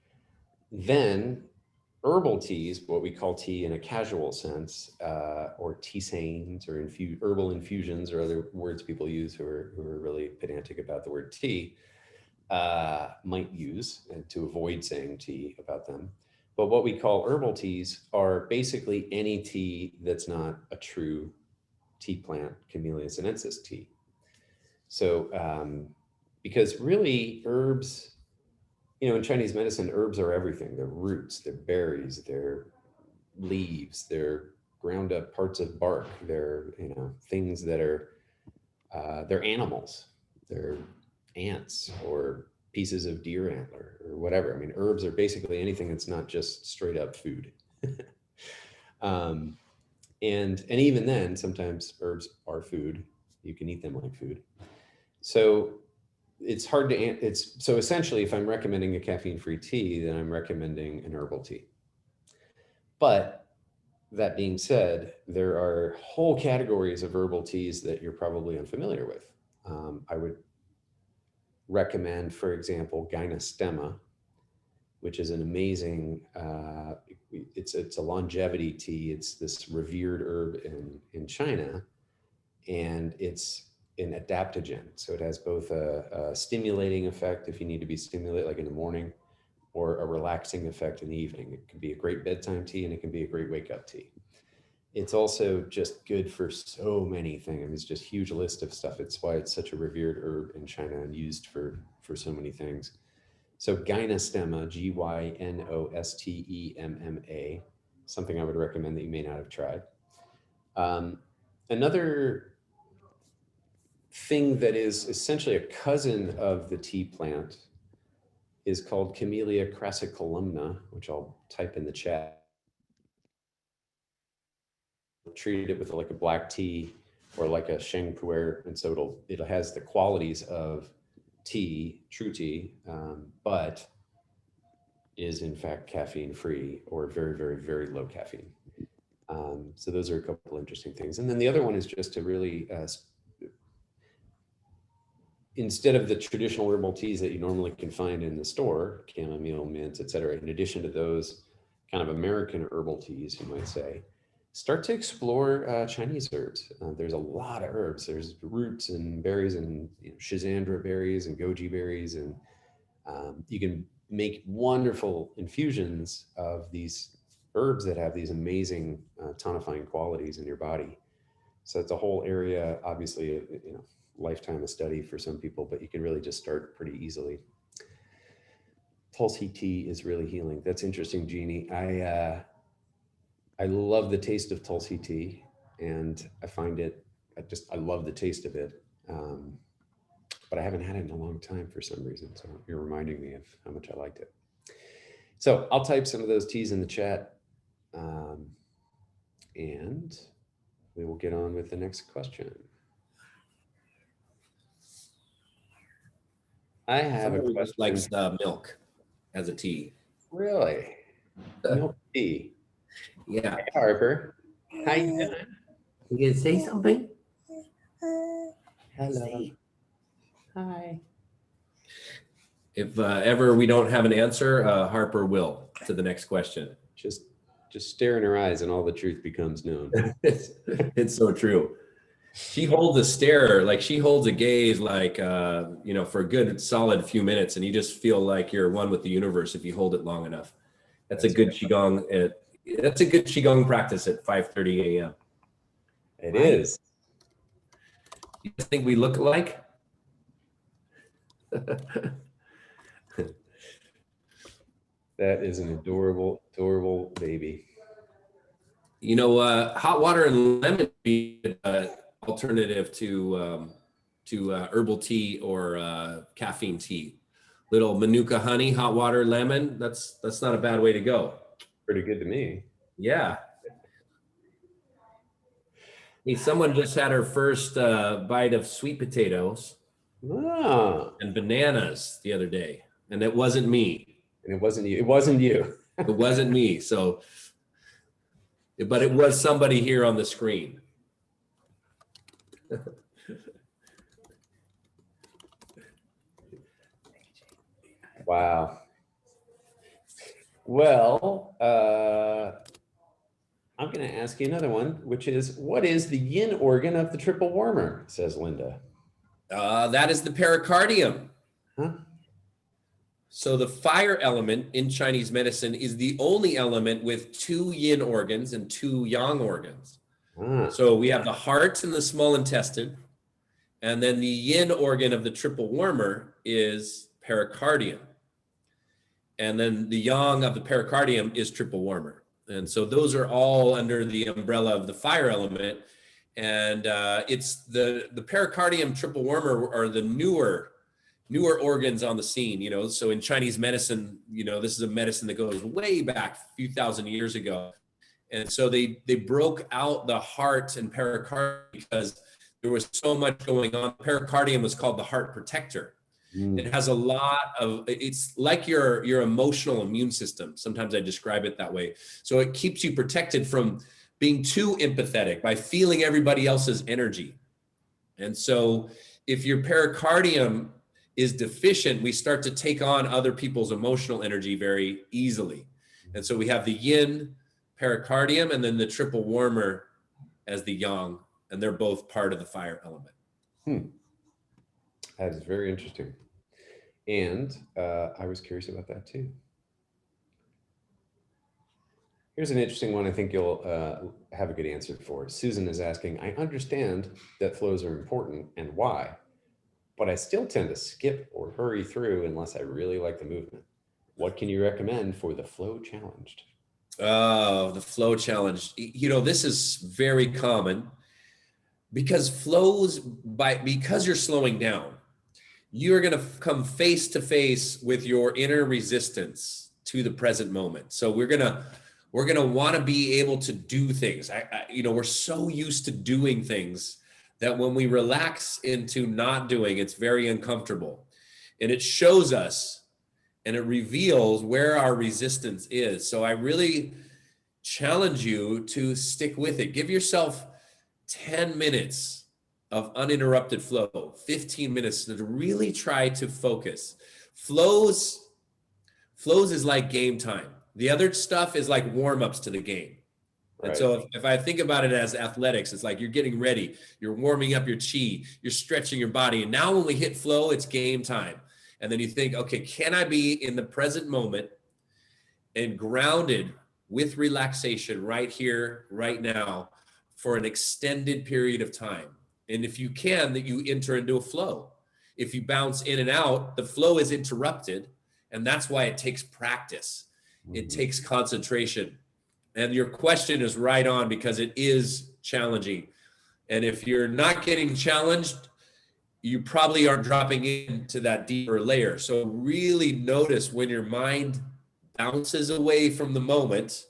Then herbal teas, what we call tea in a casual sense, or tisanes or herbal infusions, or other words people use who are really pedantic about the word tea, might use, and to avoid saying tea about them. But what we call herbal teas are basically any tea that's not a true tea plant, Camellia sinensis tea. So, because really herbs, in Chinese medicine, herbs are everything. They're roots, they're berries, they're leaves, they're ground up parts of bark. They're, things that are, they're animals. They're ants or pieces of deer antler or whatever. I mean, herbs are basically anything that's not just straight up food. And even then, sometimes herbs are food. You can eat them like food. So it's hard to, so essentially, if I'm recommending a caffeine-free tea, then I'm recommending an herbal tea. But that being said, there are whole categories of herbal teas that you're probably unfamiliar with. I would recommend, for example, Gynostemma, which is an amazing, it's a longevity tea. It's this revered herb in China, and it's an adaptogen. So it has both a stimulating effect if you need to be stimulated, like in the morning, or a relaxing effect in the evening. It can be a great bedtime tea, and it can be a great wake up tea. It's also just good for so many things. I mean, it's just a huge list of stuff. It's why it's such a revered herb in China and used for so many things. So Gynostemma, Gynostemma, something I would recommend that you may not have tried. Another thing that is essentially a cousin of the tea plant is called Camellia crassicolumna, which I'll type in the chat. Treat it with like a black tea or like a sheng pu'er, and so it has the qualities of tea, true tea, but is in fact caffeine free or very, very, very low caffeine. So those are a couple interesting things. And then the other one is just to really, instead of the traditional herbal teas that you normally can find in the store, chamomile, mint, et cetera, in addition to those kind of American herbal teas, you might say, start to explore Chinese herbs. There's a lot of herbs. There's roots and berries and schizandra berries and goji berries. And you can make wonderful infusions of these herbs that have these amazing tonifying qualities in your body. So it's a whole area, obviously, lifetime of study for some people, but you can really just start pretty easily. Tulsi tea is really healing. That's interesting, Jeannie. I love the taste of Tulsi tea, and I find it, I love the taste of it. But I haven't had it in a long time for some reason. So you're reminding me of how much I liked it. So I'll type some of those teas in the chat, and we will get on with the next question. I have a question. Likes milk as a tea. Really? Milk tea. Yeah. Hey, Harper. How you doing? You gonna say something? Hello. Hi. If ever we don't have an answer, Harper will to the next question. Just stare in her eyes and all the truth becomes known. It's so true. She holds a stare, like she holds a gaze, like, for a good solid few minutes, and you just feel like you're one with the universe if you hold it long enough. That's a good Qigong. That's a good Qigong practice at 5:30 a.m. It is. You think we look alike? That is an adorable, adorable baby. Hot water and lemon would be an alternative to herbal tea or caffeine tea. Little manuka honey, hot water, lemon. That's not a bad way to go. Pretty good to me. Yeah. Hey, someone just had her first bite of sweet potatoes and bananas the other day, and it wasn't me. And it wasn't you. It wasn't you. It wasn't me. So, but it was somebody here on the screen. Wow. Well, I'm going to ask you another one, which is, what is the yin organ of the triple warmer? Says Linda. That is the pericardium. Huh? So the fire element in Chinese medicine is the only element with 2 yin organs and 2 yang organs. Ah. So we have the heart and the small intestine, and then the yin organ of the triple warmer is pericardium. And then the yang of the pericardium is triple warmer. And so those are all under the umbrella of the fire element. And it's the pericardium, triple warmer are the newer organs on the scene, so in Chinese medicine, this is a medicine that goes way back a few thousand years ago. And so they broke out the heart and pericardium because there was so much going on. Pericardium was called the heart protector. It has a lot of, it's like your emotional immune system. Sometimes I describe it that way. So it keeps you protected from being too empathetic by feeling everybody else's energy. And so if your pericardium is deficient, we start to take on other people's emotional energy very easily. And so we have the yin pericardium and then the triple warmer as the yang, and they're both part of the fire element. That is very interesting. And I was curious about that too. Here's an interesting one I think you'll have a good answer for. Susan is asking, I understand that flows are important and why, but I still tend to skip or hurry through unless I really like the movement. What can you recommend for the flow challenged? Oh, the flow challenge. This is very common because because you're slowing down. you're going to come face to face with your inner resistance to the present moment. So we're going to want to be able to do things. We're so used to doing things that when we relax into not doing, it's very uncomfortable. And it shows us and it reveals where our resistance is. So I really challenge you to stick with it. Give yourself 10 minutes of uninterrupted flow, 15 minutes to really try to focus. Flows is like game time. The other stuff is like warm-ups to the game. And so if I think about it as athletics, it's like you're getting ready, you're warming up your chi, you're stretching your body. And now when we hit flow, it's game time. And then you think, okay, can I be in the present moment and grounded with relaxation right here, right now, for an extended period of time? And if you can, that you enter into a flow. If you bounce in and out, the flow is interrupted. And that's why it takes practice. It takes concentration. And your question is right on, because it is challenging. And if you're not getting challenged, you probably aren't dropping into that deeper layer. So really notice when your mind bounces away from the moment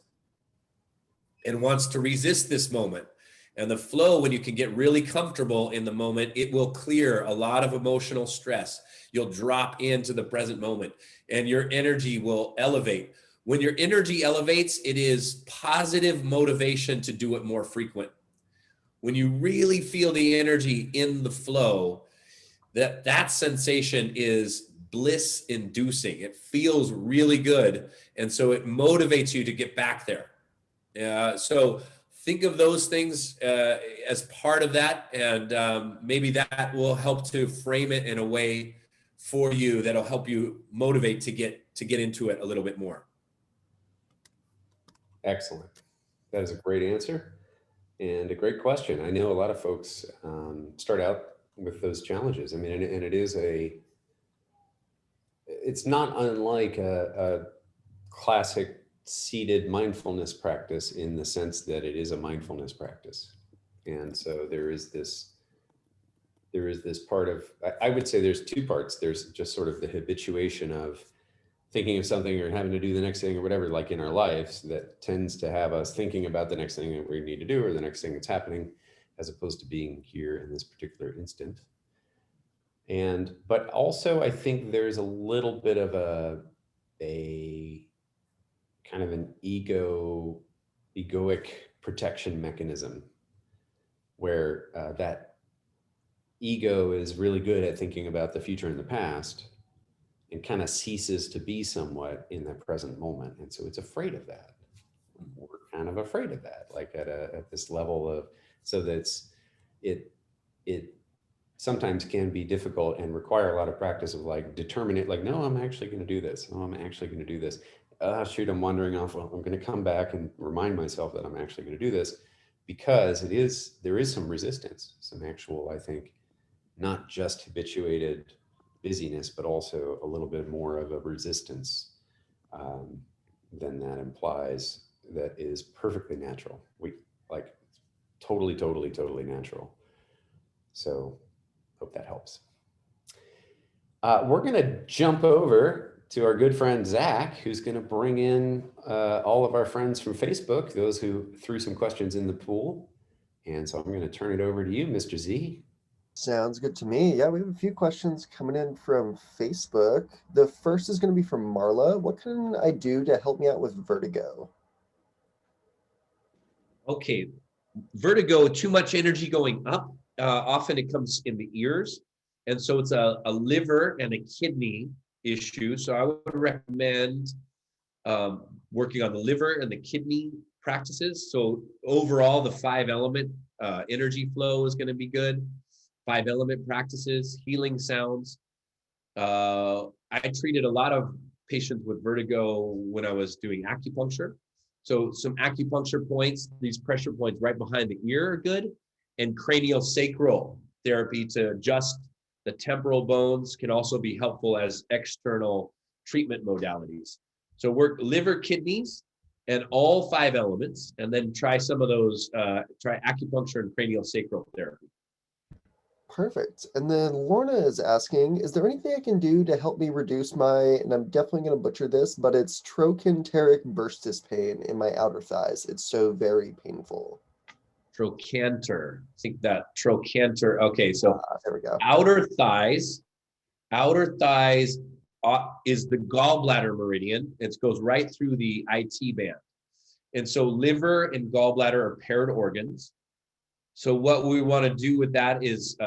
and wants to resist this moment. And the flow, when you can get really comfortable in the moment, it will clear a lot of emotional stress. You'll drop into the present moment and your energy will elevate. When your energy elevates, it is positive motivation to do it more frequent. When you really feel the energy in the flow, that sensation is bliss inducing. It feels really good. And so it motivates you to get back there. So think of those things as part of that. And maybe that will help to frame it in a way for you that'll help you motivate to get into it a little bit more. Excellent. That is a great answer and a great question. I know a lot of folks start out with those challenges. I mean, and it's not unlike a classic seated mindfulness practice in the sense that it is a mindfulness practice. And so there is this part of, I would say there's two parts. There's just sort of the habituation of thinking of something or having to do the next thing or whatever, like in our lives, that tends to have us thinking about the next thing that we need to do or the next thing that's happening, as opposed to being here in this particular instant. But also I think there's a little bit of a kind of an egoic protection mechanism where that ego is really good at thinking about the future and the past and kind of ceases to be somewhat in the present moment. And so it's afraid of that. We're kind of afraid of that, like at this level of, so that's it sometimes can be difficult and require a lot of practice of like determining it, like, no, I'm actually going to do this. No, I'm actually going to do this. Shoot, I'm wandering off. Well, I'm going to come back and remind myself that I'm actually going to do this, because there is some resistance, some actual, I think, not just habituated busyness, but also a little bit more of a resistance than that implies, that is perfectly natural. We like totally natural. So hope that helps. We're going to jump over to our good friend Zach, who's going to bring in all of our friends from Facebook, those who threw some questions in the pool. And so I'm going to turn it over to you, Mr. Z. Sounds good to me. Yeah, we have a few questions coming in from Facebook. The first is going to be from Marla. What can I do to help me out with vertigo? Okay, vertigo, too much energy going up. Often it comes in the ears. And so it's a liver and a kidney issue. So I would recommend working on the liver and the kidney practices. So overall, the 5-element energy flow is going to be good. 5-element practices, healing sounds. I treated a lot of patients with vertigo when I was doing acupuncture. So some acupuncture points, these pressure points right behind the ear are good. And craniosacral therapy to adjust the temporal bones can also be helpful as external treatment modalities. So work liver, kidneys, and all 5 elements, and then try some of those, try acupuncture and craniosacral therapy. Perfect. And then Lorna is asking, is there anything I can do to help me reduce my, and I'm definitely going to butcher this, but it's trochanteric burstus pain in my outer thighs. It's so very painful. Trochanter. I think that trochanter. Okay, so There we go. outer thighs is the gallbladder meridian. It goes right through the IT band. And so liver and gallbladder are paired organs. So what we want to do with that is,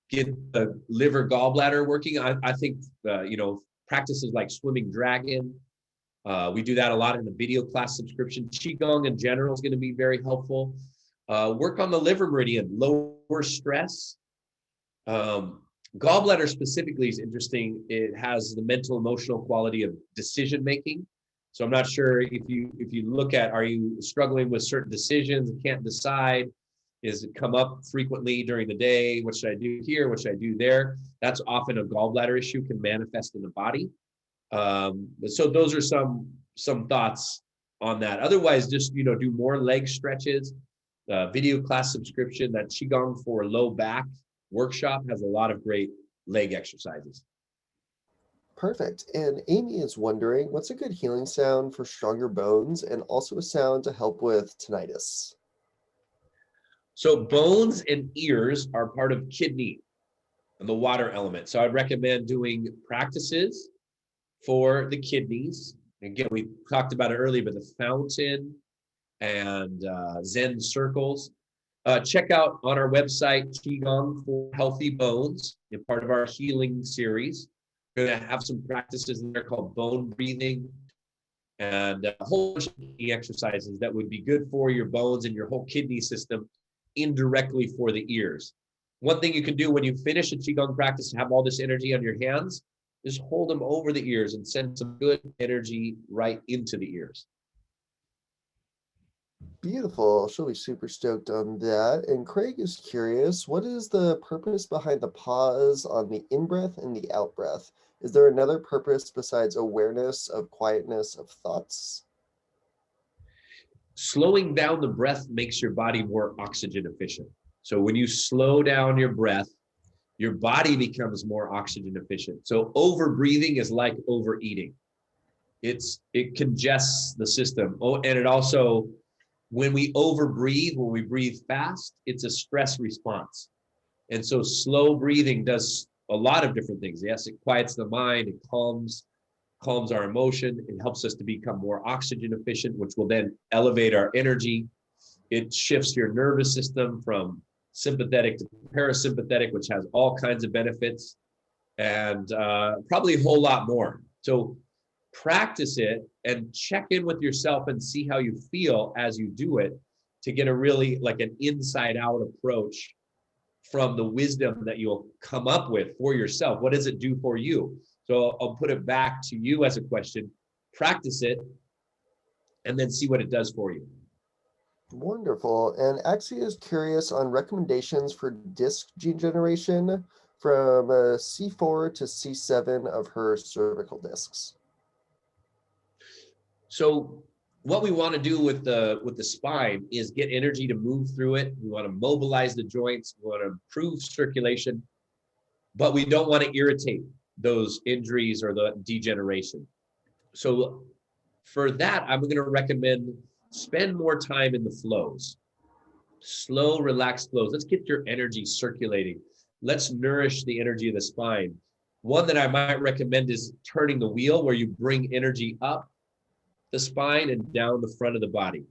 get the liver gallbladder working. I think, practices like swimming dragon. We do that a lot in the video class subscription. Qigong in general is going to be very helpful. Work on the liver meridian, lower stress. Gallbladder specifically is interesting. It has the mental emotional quality of decision making. So I'm not sure if you look at, are you struggling with certain decisions and can't decide? Is it come up frequently during the day? What should I do here? What should I do there? That's often a gallbladder issue, can manifest in the body. So those are some thoughts on that. Otherwise, just do more leg stretches. Video class subscription, that Qigong for low back workshop has a lot of great leg exercises. Perfect. And Amy is wondering, what's a good healing sound for stronger bones and also a sound to help with tinnitus? So bones and ears are part of kidney and the water element. So I'd recommend doing practices for the kidneys. Again, we talked about it earlier, but the fountain and Zen circles. Check out on our website, QiGong for healthy bones, and part of our healing series. We're going to have some practices in there called bone breathing and a whole bunch of exercises that would be good for your bones and your whole kidney system, indirectly for the ears. One thing you can do when you finish a Qigong practice and have all this energy on your hands is hold them over the ears and send some good energy right into the ears. Beautiful. She'll be super stoked on that. And Craig is curious, what is the purpose behind the pause on the in-breath and the out-breath? Is there another purpose besides awareness of quietness of thoughts? Slowing down the breath makes your body more oxygen efficient. So when you slow down your breath, your body becomes more oxygen efficient. So over breathing is like overeating. It congests the system. Oh, and it also, when we overbreathe, when we breathe fast, it's a stress response. And so slow breathing does a lot of different things. Yes, it quiets the mind, it calms our emotion, it helps us to become more oxygen efficient, which will then elevate our energy. It shifts your nervous system from sympathetic to parasympathetic, which has all kinds of benefits, and probably a whole lot more. So practice it and check in with yourself and see how you feel as you do it, to get a really like an inside out approach from the wisdom that you'll come up with for yourself. What does it do for you? So I'll put it back to you as a question. Practice it and then see what it does for you. Wonderful. And Axia is curious on recommendations for disc degeneration from C4 to C7 of her cervical discs. So what we want to do with the spine is get energy to move through it. We want to mobilize the joints. We want to improve circulation, but we don't want to irritate those injuries or the degeneration. So for that, I'm going to recommend spend more time in the flows. Slow, relaxed flows. Let's get your energy circulating. Let's nourish the energy of the spine. One that I might recommend is turning the wheel, where you bring energy up the spine and down the front of the body.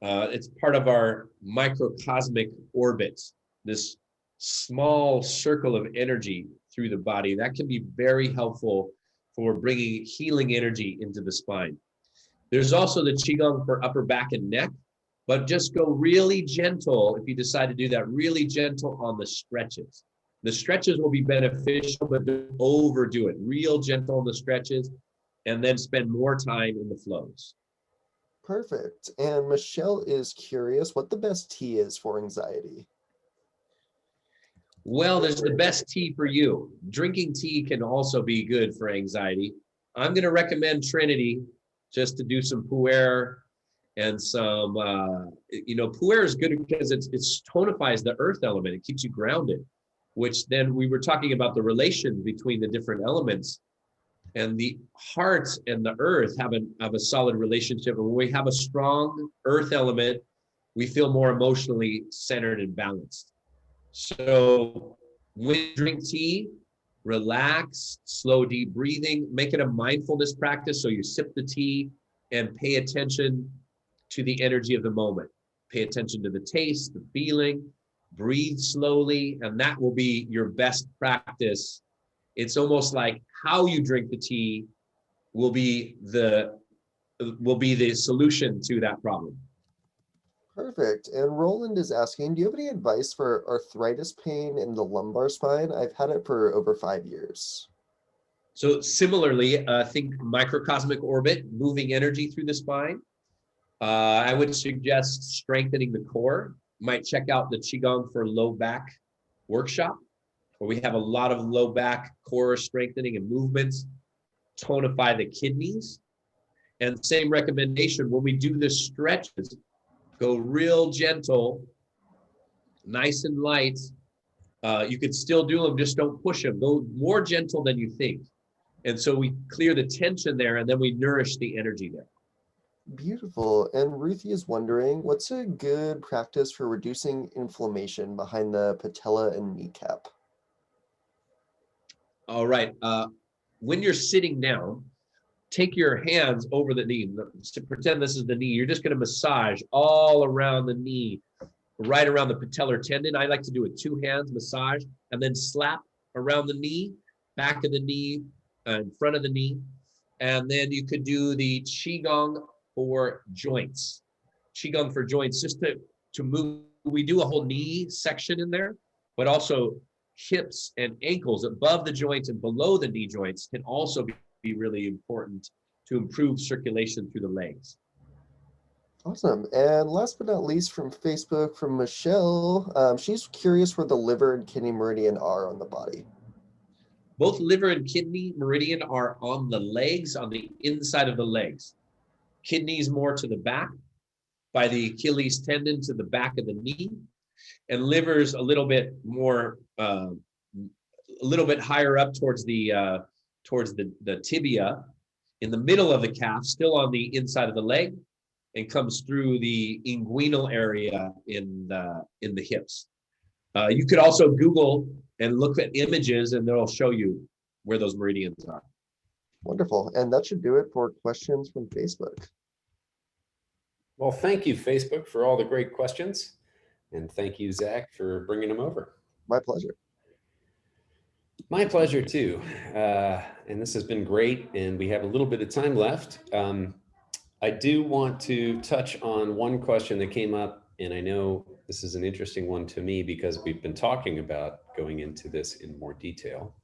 It's part of our microcosmic orbit, this small circle of energy through the body. That can be very helpful for bringing healing energy into the spine. There's also the Qigong for upper back and neck, but just go really gentle if you decide to do that, really gentle on the stretches. The stretches will be beneficial, but don't overdo it. Real gentle on the stretches, and then spend more time in the flows. Perfect. And Michelle is curious what the best tea is for anxiety. Well, there's the best tea for you. Drinking tea can also be good for anxiety. I'm going to recommend Trinity, just to do some pu'er and some, pu'er is good because it tonifies the earth element. It keeps you grounded, which then we were talking about the relation between the different elements, and the heart and the earth have a solid relationship. And when we have a strong earth element, we feel more emotionally centered and balanced. So when you drink tea, relax, slow, deep breathing, make it a mindfulness practice. So you sip the tea and pay attention to the energy of the moment. Pay attention to the taste, the feeling, breathe slowly, and that will be your best practice. It's almost like how you drink the tea will be the solution to that problem. Perfect. And Roland is asking, do you have any advice for arthritis pain in the lumbar spine? I've had it for over 5 years. So similarly, think microcosmic orbit, moving energy through the spine. I would suggest strengthening the core. You might check out the Qigong for low back workshop, where we have a lot of low back core strengthening and movements, tonify the kidneys. And same recommendation, when we do the stretches, go real gentle, nice and light. You could still do them, just don't push them. Go more gentle than you think. And so we clear the tension there, and then we nourish the energy there. Beautiful. And Ruthie is wondering, what's a good practice for reducing inflammation behind the patella and kneecap? All right. When you're sitting down, take your hands over the knee. Pretend this is the knee. You're just going to massage all around the knee, right around the patellar tendon. I like to do it 2 hands massage, and then slap around the knee, back of the knee, in front of the knee. And then you could do the Qi Gong for joints. Qi Gong for joints, just to move. We do a whole knee section in there, but also hips and ankles above the joints and below the knee joints can also be really important to improve circulation through the legs. Awesome. And last but not least, from Facebook, from Michelle, she's curious where the liver and kidney meridian are on the body. Both liver and kidney meridian are on the legs, on the inside of the legs. Kidneys more to the back, by the Achilles tendon to the back of the knee, and liver's a little bit more, a little bit higher up towards the tibia, in the middle of the calf, still on the inside of the leg, and comes through the inguinal area in the hips. You could also Google and look at images, and they'll show you where those meridians are. Wonderful. And that should do it for questions from Facebook. Well, thank you, Facebook, for all the great questions. And thank you, Zach, for bringing them over. My pleasure. My pleasure, too. And this has been great. And we have a little bit of time left. I do want to touch on one question that came up. And I know this is an interesting one to me because we've been talking about going into this in more detail.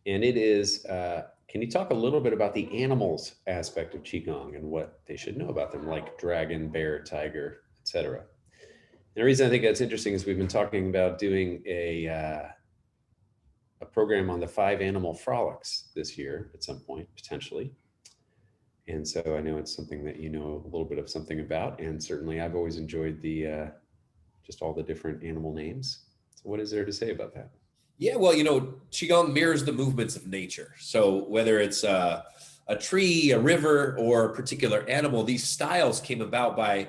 And it is, can you talk a little bit about the animals aspect of Qigong and what they should know about them, like dragon, bear, tiger, etc.? And the reason I think that's interesting is we've been talking about doing a program on the 5 animal frolics this year at some point, potentially. And so I know it's something that you know a little bit of something about, and certainly I've always enjoyed the just all the different animal names. So what is there to say about that? Yeah, well, Qigong mirrors the movements of nature. So whether it's a tree, a river, or a particular animal, these styles came about by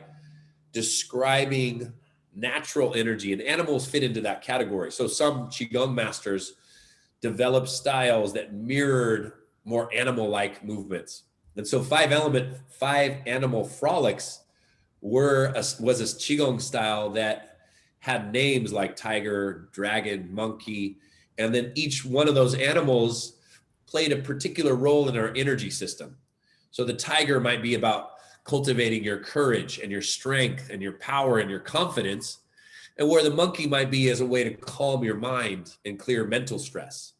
describing natural energy, and animals fit into that category. So some Qigong masters developed styles that mirrored more animal-like movements. And so 5 animal frolics was a Qigong style that had names like tiger, dragon, monkey, and then each one of those animals played a particular role in our energy system. So the tiger might be about cultivating your courage and your strength and your power and your confidence, and where the monkey might be as a way to calm your mind and clear mental stress.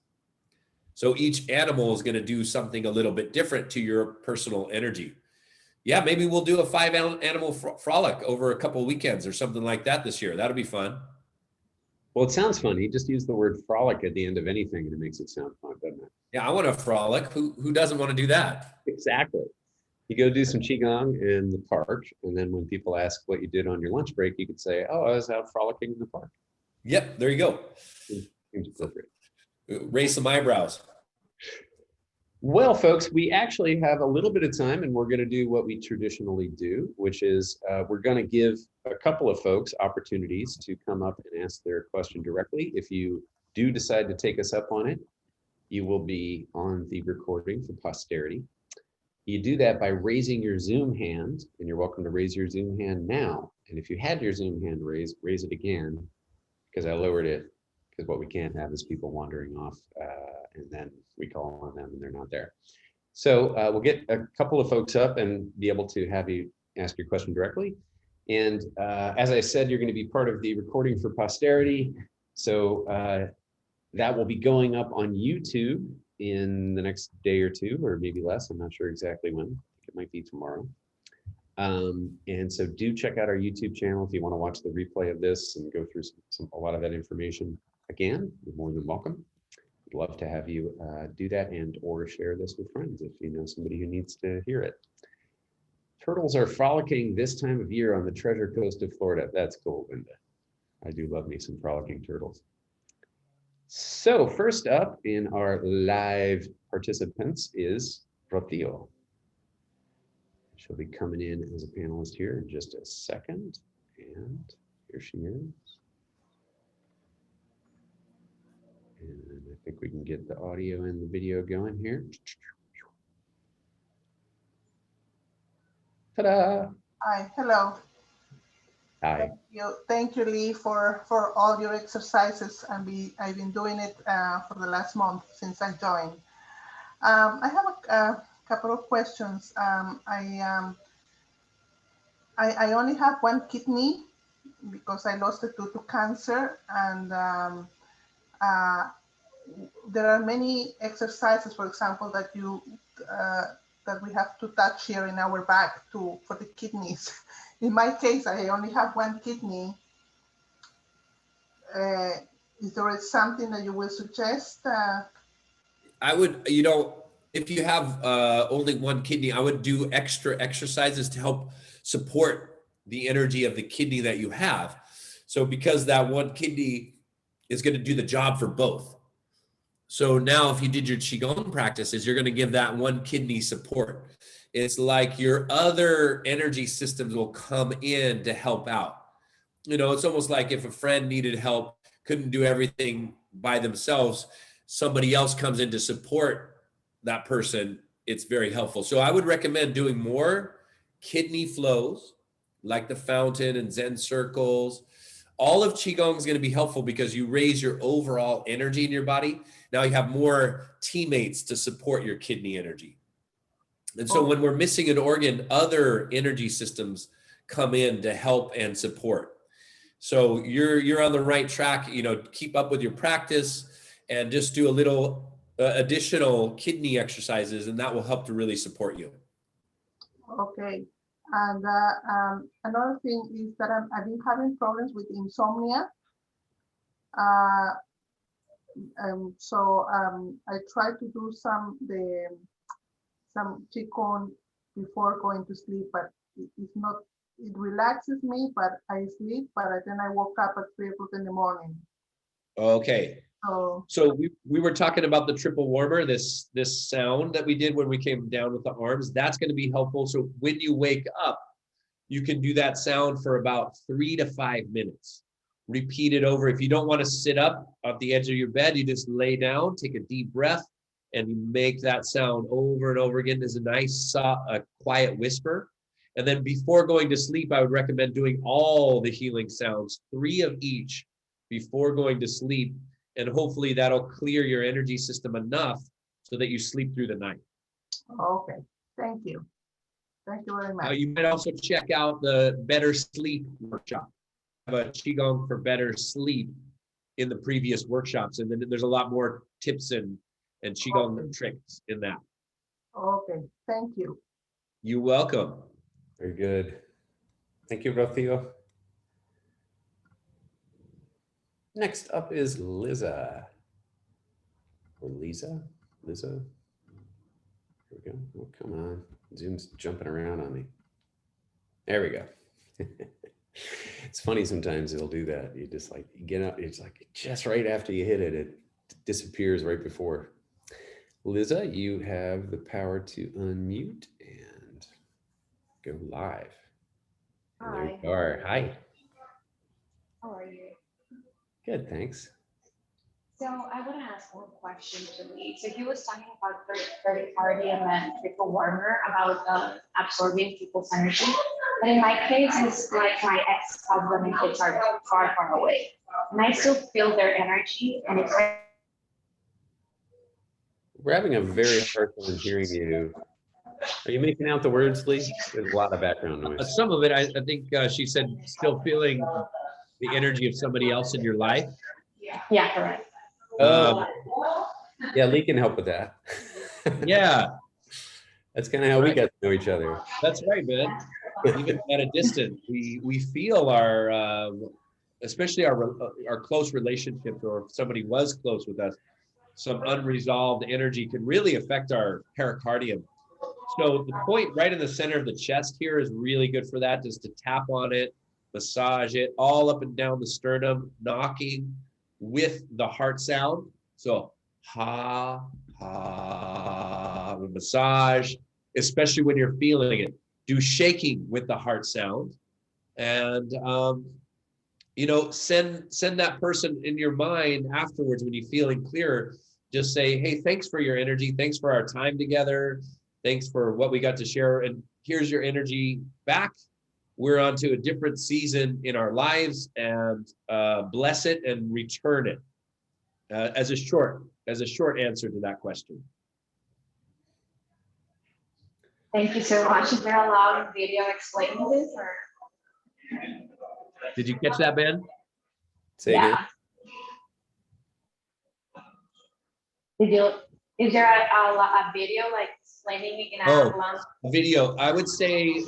So each animal is going to do something a little bit different to your personal energy. Yeah, maybe we'll do a 5 animal frolic over a couple of weekends or something like that this year. That'll be fun. Well, it sounds fun. He just used the word frolic at the end of anything, and it makes it sound fun, doesn't it? Yeah, I want to frolic. Who doesn't want to do that? Exactly. You go do some Qigong in the park, and then when people ask what you did on your lunch break, you could say, "Oh, I was out frolicking in the park." Yep, there you go. Seems appropriate. Raise some eyebrows. Well, folks, we actually have a little bit of time, and we're going to do what we traditionally do, which is we're going to give a couple of folks opportunities to come up and ask their question directly. If you do decide to take us up on it, you will be on the recording for posterity. You do that by raising your Zoom hand, and you're welcome to raise your Zoom hand now. And if you had your Zoom hand raised, raise it again, because I lowered it, because what we can't have is people wandering off, and then we call on them and they're not there. So we'll get a couple of folks up and be able to have you ask your question directly. And as I said, you're going to be part of the recording for posterity. So that will be going up on YouTube in the next day or two, or maybe less. I'm not sure exactly when. I think it might be tomorrow. And so do check out our YouTube channel if you want to watch the replay of this and go through a lot of that information again. You're more than welcome. I'd love to have you do that and or share this with friends if you know somebody who needs to hear it. Turtles are frolicking this time of year on the Treasure Coast of Florida. That's cool, Linda. I do love me some frolicking turtles. So first up in our live participants is Rocío. She'll be coming in as a panelist here in just a second. And here she is. And I think we can get the audio and the video going here. Ta-da! Hi, hello. Hi. Thank you, Lee, for all your exercises. I've been doing it for the last month since I joined. I have a couple of questions. I only have one kidney because I lost it due to cancer, and there are many exercises, for example, that we have to touch here in our back for the kidneys. In my case, I only have one kidney. Is there something that you will suggest? I would, if you have only one kidney, I would do extra exercises to help support the energy of the kidney that you have. So because that one kidney is going to do the job for both. So now if you did your Qigong practices, you're going to give that one kidney support. It's like your other energy systems will come in to help out. It's almost like if a friend needed help, couldn't do everything by themselves, somebody else comes in to support that person. It's very helpful. So I would recommend doing more kidney flows, like the fountain and Zen circles. All of Qigong is going to be helpful because you raise your overall energy in your body. Now you have more teammates to support your kidney energy. And so when we're missing an organ, other energy systems come in to help and support. So you're on the right track. Keep up with your practice and just do a little additional kidney exercises, and that will help to really support you. Okay. And another thing is that I've been having problems with insomnia. So I try to do some Qigong before going to sleep, but it's not. It relaxes me, but I sleep. But then I woke up at 3 o'clock in the morning. Okay. So we were talking about the triple warmer, this sound that we did when we came down with the arms. That's going to be helpful. So when you wake up, you can do that sound for about 3 to 5 minutes. Repeat it over. If you don't want to sit up at the edge of your bed, you just lay down, take a deep breath, and you make that sound over and over again. There's a nice, quiet whisper. And then before going to sleep, I would recommend doing all the healing sounds, 3 of each before going to sleep. And hopefully that'll clear your energy system enough so that you sleep through the night. Okay, thank you. Thank you very much. You might also check out the Better Sleep workshop. I have a Qigong for better sleep in the previous workshops. And then there's a lot more tips and Qigong tricks in that. Okay, thank you. You're welcome. Very good. Thank you, Rocío. Next up is Liza. Or Lisa? Liza? Here we go. Oh, come on. Zoom's jumping around on me. There we go. It's funny sometimes it'll do that. You just like you get up, it's like just right after you hit it, it disappears right before. Liza, you have the power to unmute and go live. And there Hi. you are. Hi. How are you? Good, thanks. So I want to ask one question to Lee. So he was talking about bradycardia and triple warmer about absorbing people's energy. But in my case, it's like my ex-husband and kids are far, far away. And I still feel their energy. And it's We're having a very hard time hearing you. Are you making out the words, Lee? There's a lot of background noise. Some of it, I think she said, still feeling the energy of somebody else in your life. yeah, correct. Yeah, Lee can help with that. Yeah, That's kind of how we got to know each other. that's right, man. Even at a distance, we feel our, especially our close relationships, or if somebody was close with us, some unresolved energy can really affect our pericardium. So the point right in the center of the chest here is really good for that, just to tap on it, massage it all up and down the sternum, knocking with the heart sound. So ha, ha, massage, especially when you're feeling it. Do shaking with the heart sound. And, you know, send that person in your mind afterwards when you're feeling clearer. Just say, hey, thanks for your energy. Thanks for our time together. Thanks for what we got to share. And here's your energy back. We're on to a different season in our lives, and bless it and return it as a short answer to that question. Thank you so much. Is there a long video explaining this? Or? Did you catch that, Ben? Say again. Is there a video like explaining in a long video? I would say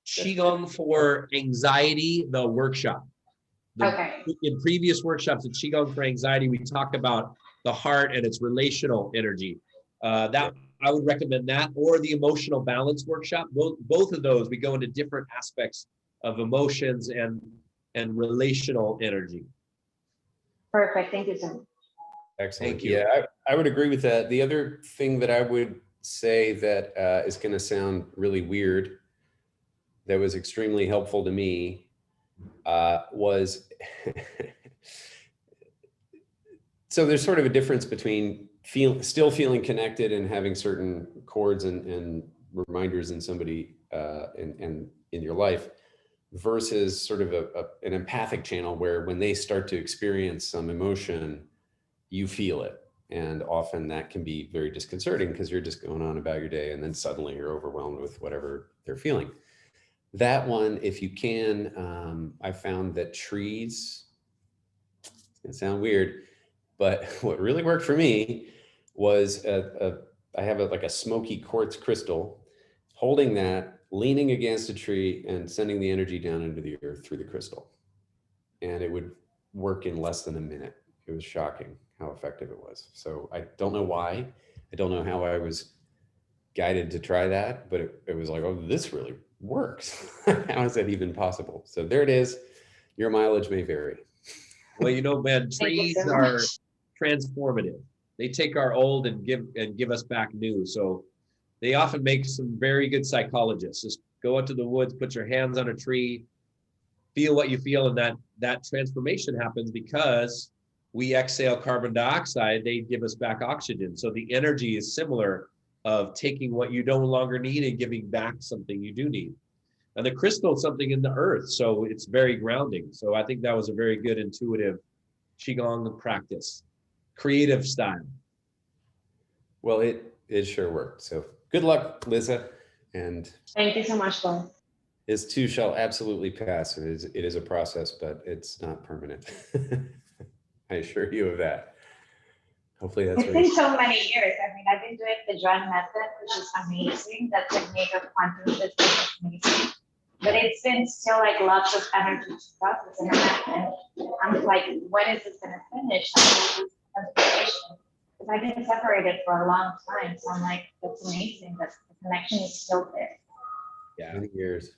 Qigong for anxiety, the workshop. Okay. In previous workshops at Qigong for anxiety, we talk about the heart and its relational energy. That I would recommend that, or the emotional balance workshop. Both of those, we go into different aspects of emotions and relational energy. Perfect. Thank you so much. Excellent. Thank you. Yeah, I would agree with that. The other thing that I would say that is going to sound really weird, that was extremely helpful to me, was so there's sort of a difference between still feeling connected and having certain chords and reminders in somebody and in your life, versus sort of an empathic channel where when they start to experience some emotion, you feel it. And often that can be very disconcerting because you're just going on about your day and then suddenly you're overwhelmed with whatever they're feeling. That one, if you can, I found that trees, it's gonna sound weird, but what really worked for me was I have like a smoky quartz crystal, holding that, leaning against a tree and sending the energy down into the earth through the crystal. And it would work in less than a minute. It was shocking how effective it was. So I don't know why. I don't know how I was guided to try that, but it was like, oh, this really works. How is that even possible? So there it is. Your mileage may vary. Well, you know, Ben, trees are transformative. They take our old and give us back new. So they often make some very good psychologists. Just go out to the woods, put your hands on a tree, feel what you feel, and that transformation happens because we exhale carbon dioxide, they give us back oxygen. So the energy is similar of taking what you no longer need and giving back something you do need. And the crystal is something in the earth, so it's very grounding. So I think that was a very good intuitive Qigong practice, creative style. Well, it sure worked. So good luck, Liza. And thank you so much, Paul. This too shall absolutely pass. It is a process, but it's not permanent. I assure you of that. Hopefully that's it's been so many years. I mean, I've been doing the John method, which is amazing. That technique of quantum physics is amazing. But it's been still like lots of energy to process. And I'm like, when is this going to finish? Because I've been separated for a long time. So I'm like, that's amazing. That's connection is still there. Yeah. Many years.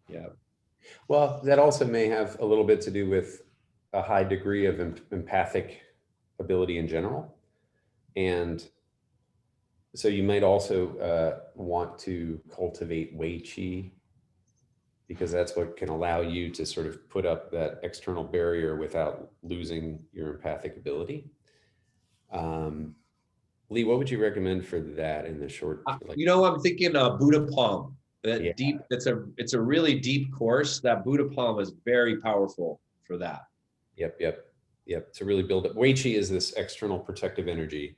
Yeah. Well, that also may have a little bit to do with a high degree of empathic ability in general. And so you might also want to cultivate Wei Qi, because that's what can allow you to sort of put up that external barrier without losing your empathic ability. Lee, what would you recommend for that in the short? You know, I'm thinking Buddha Palm. That Yeah. deep. It's a really deep course. That Buddha Palm is very powerful for that. Yep. To really build up. Wei Qi is this external protective energy,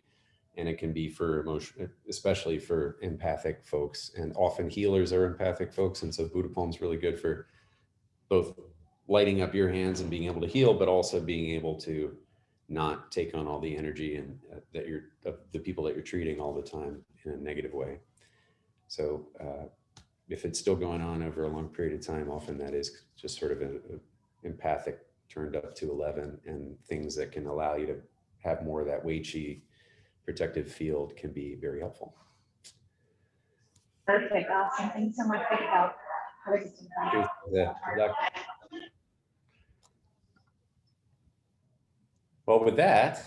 and it can be for emotion, especially for empathic folks. And often healers are empathic folks, and so Buddha Palm is really good for both lighting up your hands and being able to heal, but also being able to not take on all the energy and that you're the people that you're treating all the time in a negative way. So if it's still going on over a long period of time, often that is just sort of an empathic turned up to 11, and things that can allow you to have more of that Wei Qi protective field can be very helpful. Perfect. Awesome. Thanks so much for your help. Have a good day. Yeah, good luck. Well, with that,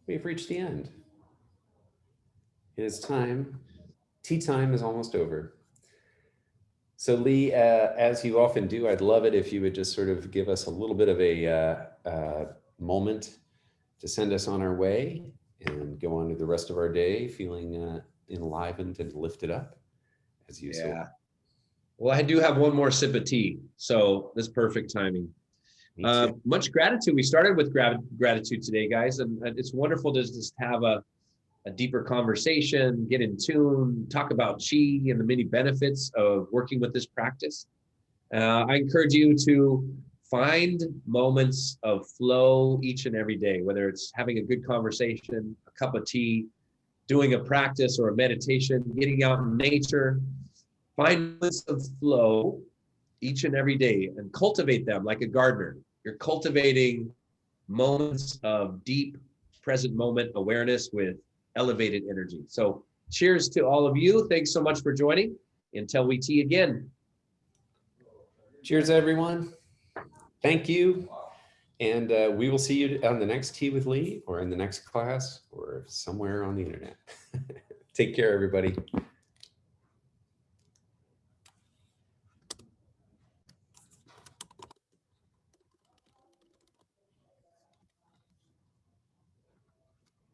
we've reached the end. It is time. Tea time is almost over. So Lee, as you often do, I'd love it if you would just sort of give us a little bit of a moment to send us on our way and go on to the rest of our day feeling enlivened and lifted up as you Yeah. Well, I do have one more sip of tea, so this is perfect timing. Much gratitude. We started with gratitude today, guys, and it's wonderful to just have a deeper conversation, get in tune, talk about Qi and the many benefits of working with this practice. I encourage you to find moments of flow each and every day, whether it's having a good conversation, a cup of tea, doing a practice or a meditation, getting out in nature. Find moments of flow each and every day and cultivate them like a gardener. You're cultivating moments of deep present moment awareness with elevated energy. So cheers to all of you. Thanks so much for joining. Until we tea again. Cheers, everyone. Thank you. And we will see you on the next Tea with Lee, or in the next class, or somewhere on the internet. Take care, everybody.